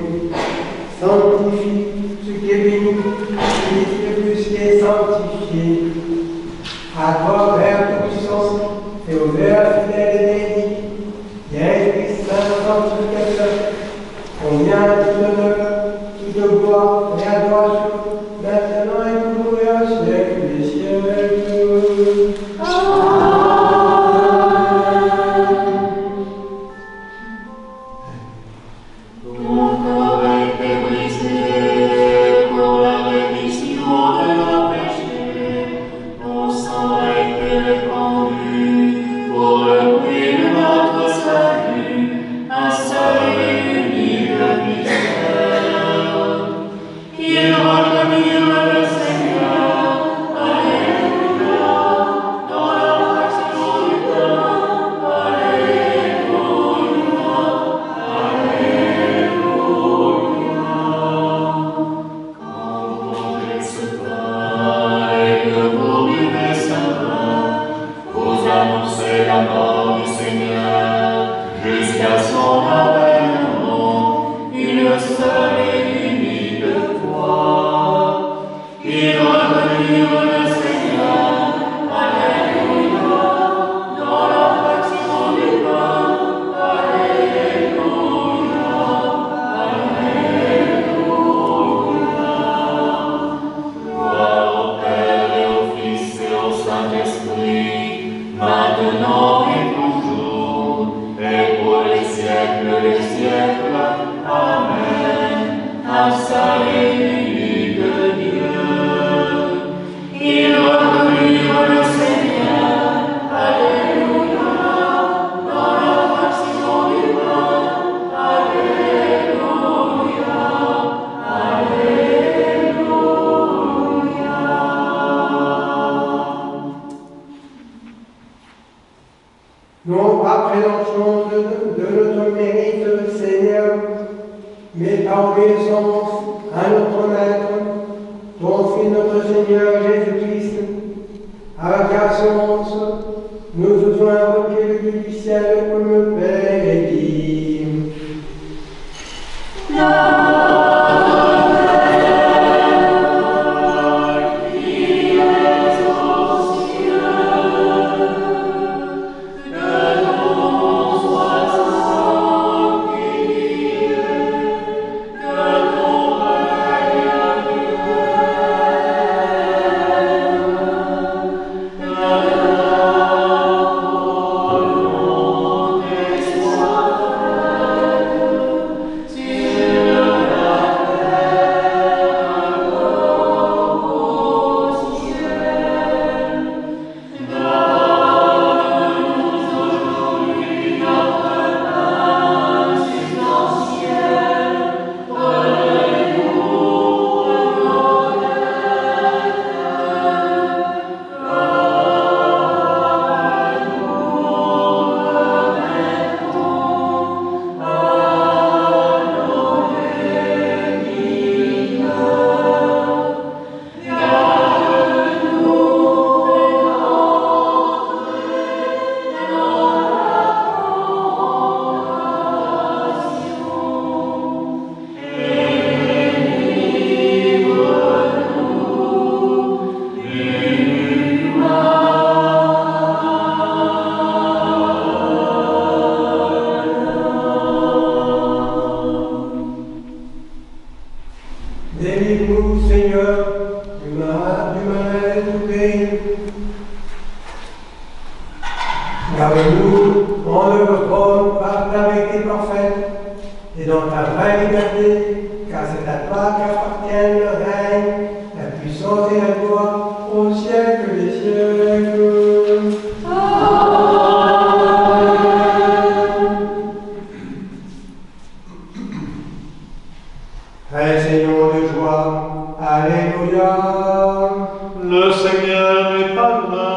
sanctifie ce qui est béni, et plus ce qui est sanctifié. À toi, Père Tout-Puissant, et au Père fidèle et béni, et à l'Esprit Saint sanctificateur, combien tout honneur, toute gloire et adoration, maintenant et toujours et au siècle des siècles. Ton corps a été brisé pour la rémission de nos péchés. Délivrez-nous, Seigneur, du mal du pays. Garde-nous en le trône par ta vérité parfaite et dans ta vraie liberté, car c'est à toi qu'appartiennent le règne, la puissance et la gloire au siècle des siècles. Seigneur de joie, alléluia. Le Seigneur est pas loin,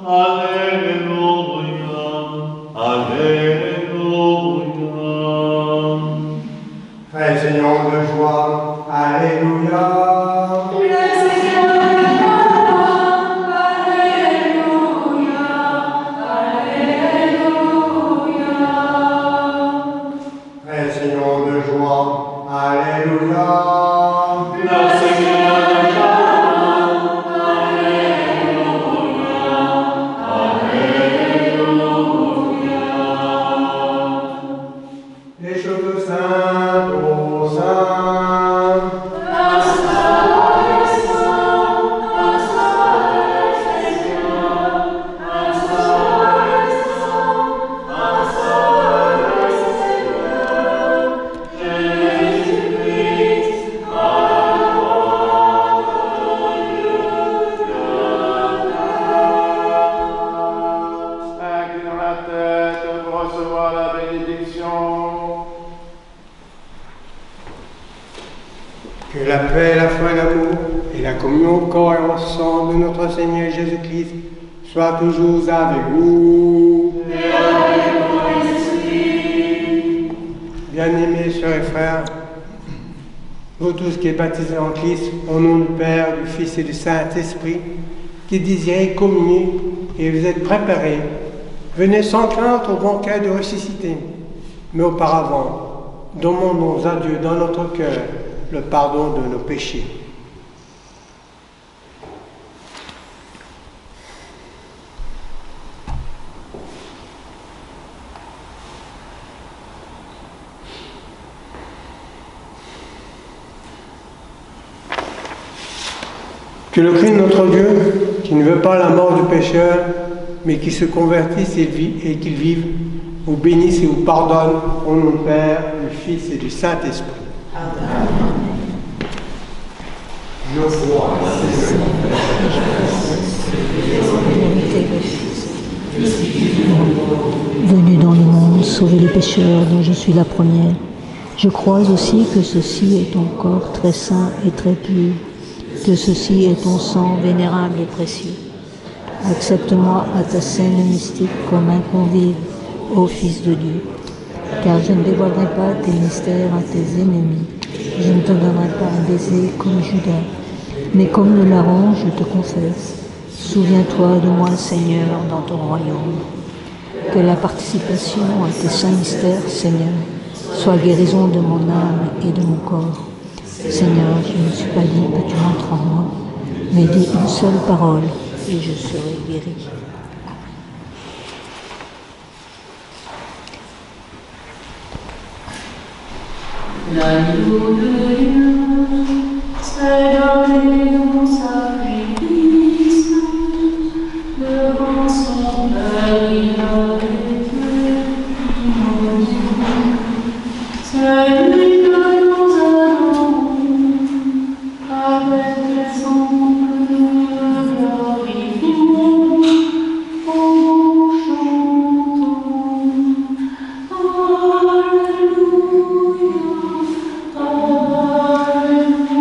alléluia, alléluia. Seigneur de joie, alléluia. Le Seigneur est là, alléluia, alléluia. Seigneur de joie, alléluia. Le Seigneur est là, Les choses saintes au saint. Inclinons la tête pour recevoir la bénédiction. Que la paix, la foi, l'amour et la communion au corps et au sang de notre Seigneur Jésus-Christ soient toujours avec vous. Bien-aimés sœurs et frères, vous tous qui êtes baptisés en Christ, au nom du Père, du Fils et du Saint-Esprit, qui désirez communier et vous êtes préparés, venez sans crainte au banquet de ressuscité. Mais auparavant, demandons à Dieu dans notre cœur le pardon de nos péchés. Que le Christ, notre Dieu, qui ne veut pas la mort du pécheur, mais qui se convertisse et qu'il vive, vous bénisse et vous pardonne au nom du Père, du Fils et du Saint-Esprit. Venu dans le monde, sauver les pécheurs dont je suis la première. Je crois aussi que ceci est ton corps très saint et très pur, que ceci est ton sang vénérable et précieux. Accepte-moi à ta scène mystique comme un convive ô Fils de Dieu, car je ne dévoilerai pas tes mystères à tes ennemis. Je ne te donnerai pas un baiser comme Judas, mais comme le larron, je te confesse. Souviens-toi de moi, Seigneur, dans ton royaume. Que la participation à tes saints mystères, Seigneur, soit guérison de mon âme et de mon corps. Seigneur, je ne suis pas libre que tu entres en moi, mais dis une seule parole et je serai guéri. L'agneau de Dieu s'est donné en sacrifice, devant son Père il a été immolé. C'est lui que nous adorons, avec les anges le glorifions, en chantant Alléluia.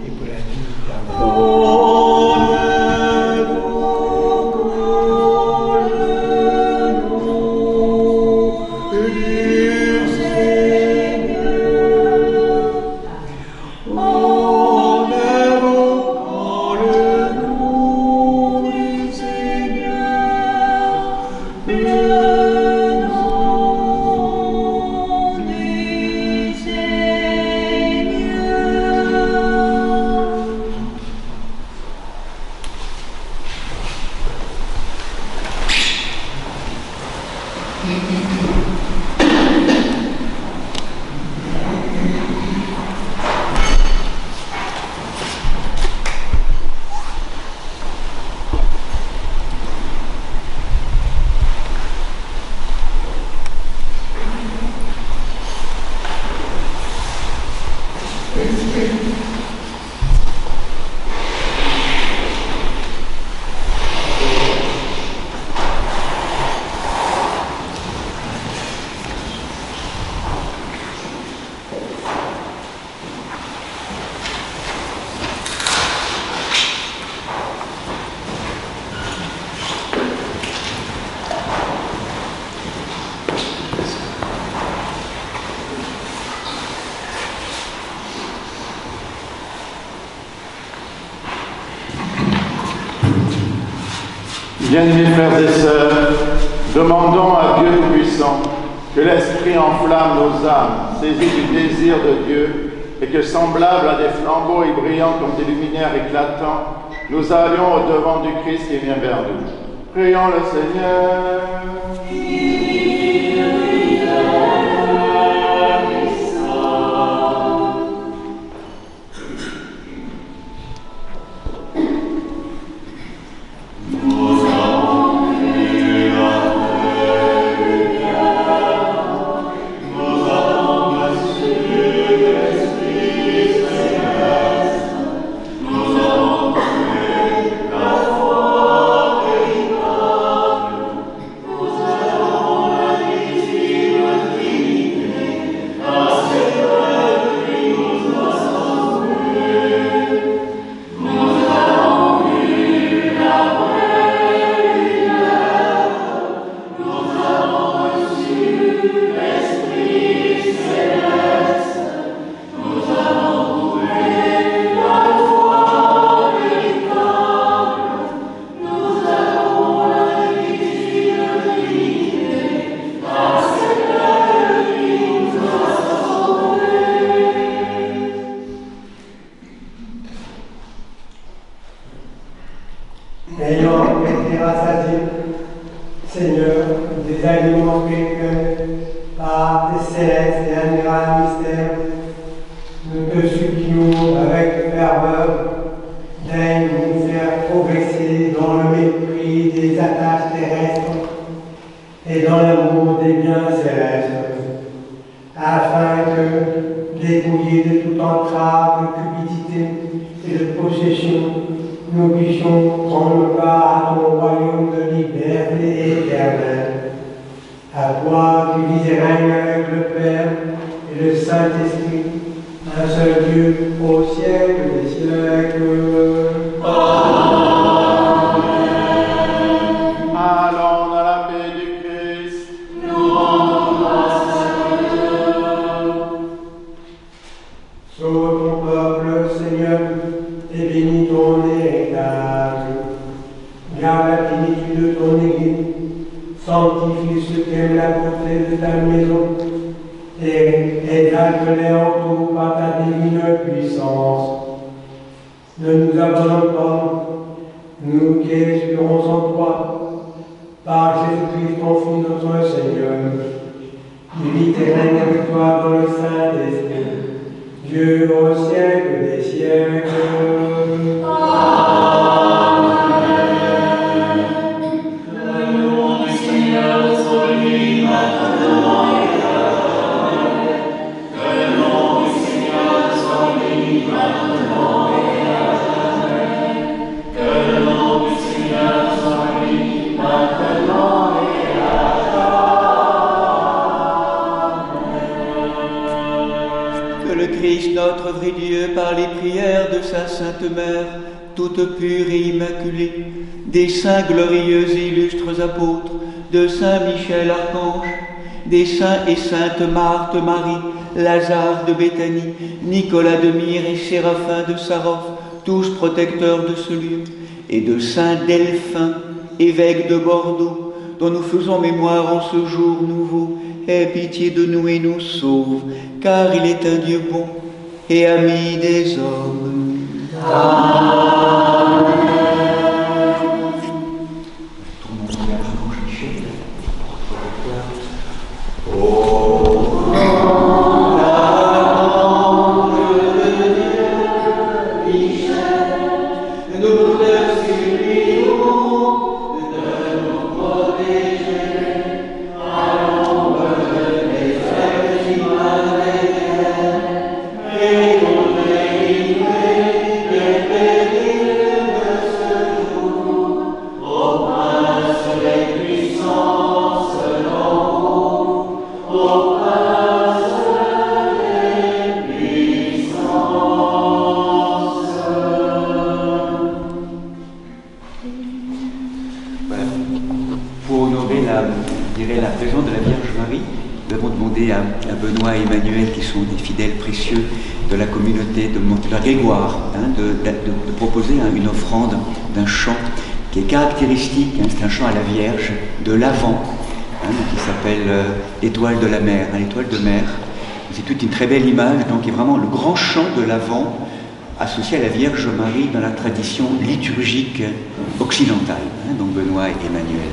Et pour la Bien-aimés frères et sœurs, demandons à Dieu Tout-Puissant que l'Esprit enflamme nos âmes, saisies du désir de Dieu, et que, semblables à des flambeaux et brillants comme des luminaires éclatants, nous allions au-devant du Christ qui vient vers nous. Prions le Seigneur. Ayant été rassasiés, Seigneur, des aliments spirituels par tes célestes et admirables mystères, nous te supplions avec ferveur, daigne nous faire progresser dans le mépris des attaches terrestres et dans l'amour des biens célestes, afin que, dépouillés de toute entrave, de cupidité et de possession, nous puissions prendre part à ton royaume de liberté éternelle. À toi qui vis et règnes avec le Père et le Saint-Esprit, un seul Dieu, au siècle des siècles. Amen. Allons dans la paix du Christ. Nous rendons grâce à Dieu. Sauve ton peuple, Seigneur, et bénis ton héritage. Garde la plénitude de ton Église, sanctifie ceux qui aiment la beauté de ta maison, et exalte-les en tout par ta divine puissance. Ne nous abandonne pas, nous qui espérons en toi, par Jésus-Christ, ton Fils, notre Seigneur, qui vit et règne avec toi dans le Saint-Esprit, Dieu au siècle des siècles. Notre vrai Dieu, par les prières de sa Sainte Mère, toute pure et immaculée, des saints glorieux et illustres apôtres, de Saint Michel Archange, des saints et saintes Marthe Marie, Lazare de Béthanie, Nicolas de Myre et Séraphin de Sarov, tous protecteurs de ce lieu, et de Saint Delphin, évêque de Bordeaux, dont nous faisons mémoire en ce jour nouveau. Aie pitié de nous et nous sauve, car il est un Dieu bon et ami des hommes. Amen. Amen. demander à Benoît et Emmanuel, qui sont des fidèles précieux de la communauté de Montélimar-Grégoire, de proposer une offrande d'un chant qui est caractéristique, c'est un chant à la Vierge de l'Avent, qui s'appelle Étoile de la mer, l'étoile de mer. C'est toute une très belle image, donc qui est vraiment le grand chant de l'Avent associé à la Vierge Marie dans la tradition liturgique occidentale. Donc Benoît et Emmanuel.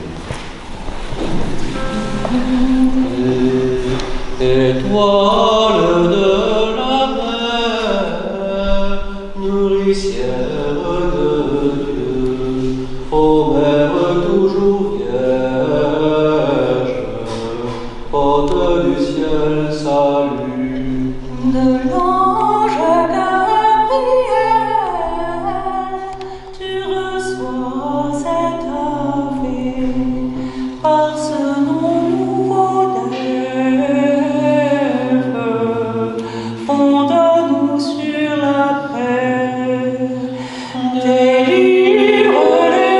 Étoile de la mer, nourricière de Dieu, ô mère toujours vierge, porte du ciel salut. De l'ange Gabriel, tu reçois cette ave par ce nom nouveau d'Ève. Fonde-nous sur la paix, délivre les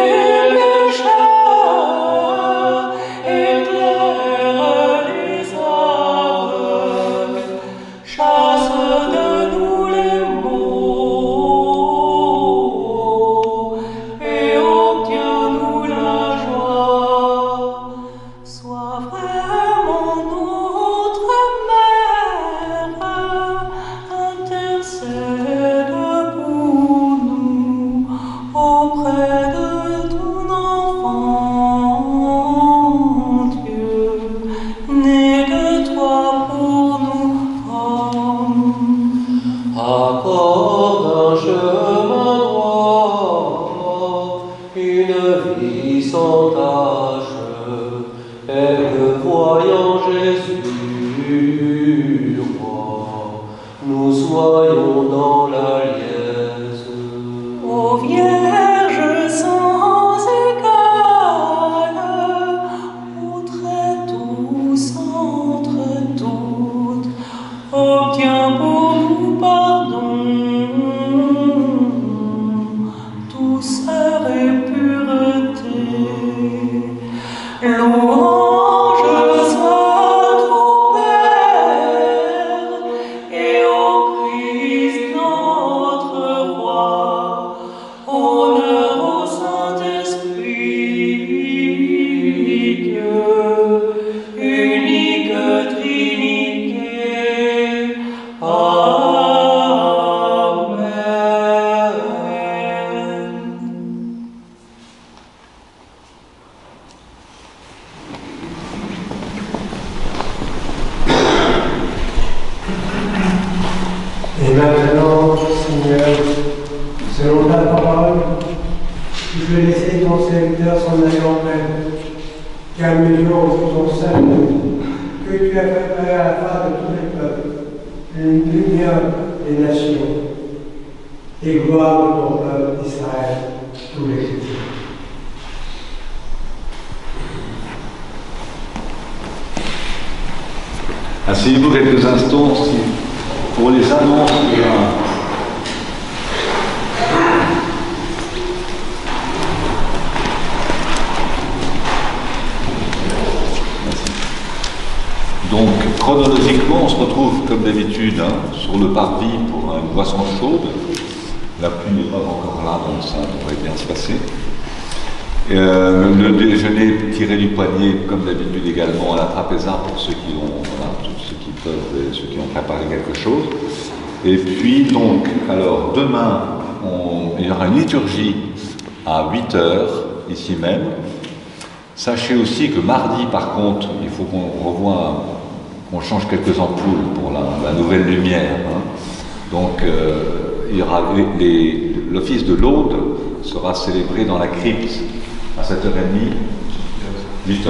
pécheurs, éclaire les aveugles, chasse de nous les maux et obtiens-nous la joie. Sois vraiment notre mère, intercède pour nous auprès de ton enfant Dieu, né de toi pour nous hommes. Accorde un chemin droit, une vie sans tache, et que voyant Jésus, roi, nous soyons dans la liesse. Ô Vierge sans égale, ô très douce entre toutes, obtiens pour nous pardon, douceur et pureté. Louange soit au Père et au Christ notre Roi, honneur au Saint-Esprit, Dieu, unique Trinité. Amen. Et maintenant, Seigneur, selon ta parole, tu veux laisser ton serviteur s'en aller en paix, car nous voulons ton salut, que tu as préparé à la part de tous les peuples, une lumière des nations, et gloire de ton peuple Israël, tous les chrétiens. Asseyez-vous quelques instants pour les annonces de Donc, chronologiquement, on se retrouve comme d'habitude sur le parvis pour une boisson chaude. La pluie n'est pas encore là, donc ça devrait bien se passer. Le déjeuner tiré du poignet, comme d'habitude également, à la trapézarde pour ceux qui ont, tous ceux qui peuvent et ceux qui ont préparé quelque chose. Et puis, donc, alors, demain, il y aura une liturgie à 8h, ici même. Sachez aussi que mardi, par contre, il faut qu'on change quelques ampoules pour la nouvelle lumière. Donc, il y aura l'office de l'Aude sera célébré dans la crypte à 7h30, 8h.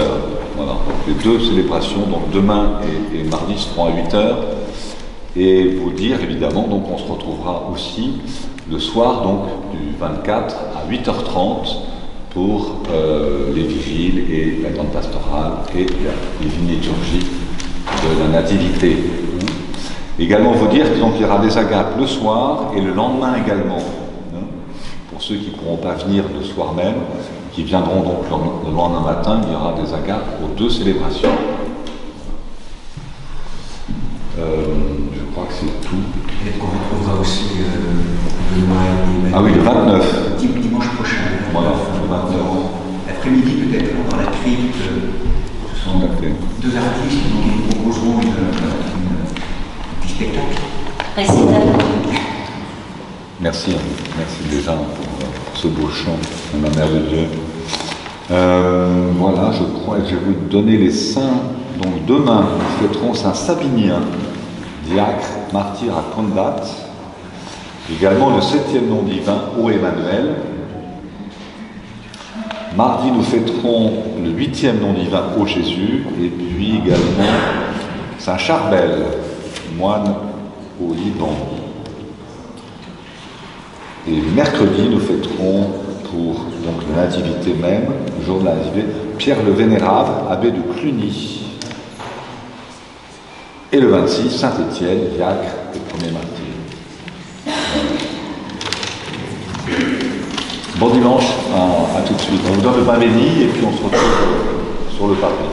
Voilà. Donc, les deux célébrations, donc demain et mardi, seront à 8h. Et vous dire, évidemment, donc on se retrouvera aussi le soir, donc du 24 à 8h30 pour les vigiles et la grande pastorale et la divine liturgie de la Nativité. Également vous dire qu'il y aura des agapes le soir et le lendemain également. Pour ceux qui ne pourront pas venir le soir même, qui viendront donc le lendemain matin, il y aura des agapes aux deux célébrations. Je crois que c'est tout. Et qu'on retrouvera aussi Benoît et Emmanuel. Ah oui, le 29. Dimanche prochain. Voilà, le 29. L'après-midi peut-être, dans la crypte. Ce sont deux artistes dont nous proposerons un petit spectacle. Récital. Merci, merci déjà pour ce beau chant à la Mère de Dieu. Voilà, je crois que je vais vous donner les saints. Donc demain, nous fêterons Saint Sabinien, diacre, martyr à Condat. Également le 7e nom divin, Ô Emmanuel. Mardi, nous fêterons le 8e nom divin, Ô Jésus. Et puis également Saint Charbel, moine au Liban. Et mercredi, nous fêterons pour donc, la nativité même, le jour de la nativité, Pierre le Vénérable, abbé de Cluny. Et le 26, Saint-Étienne, diacre et premier martyr. Bon dimanche, à tout de suite. On vous donne le pain béni et puis on se retrouve sur le papier.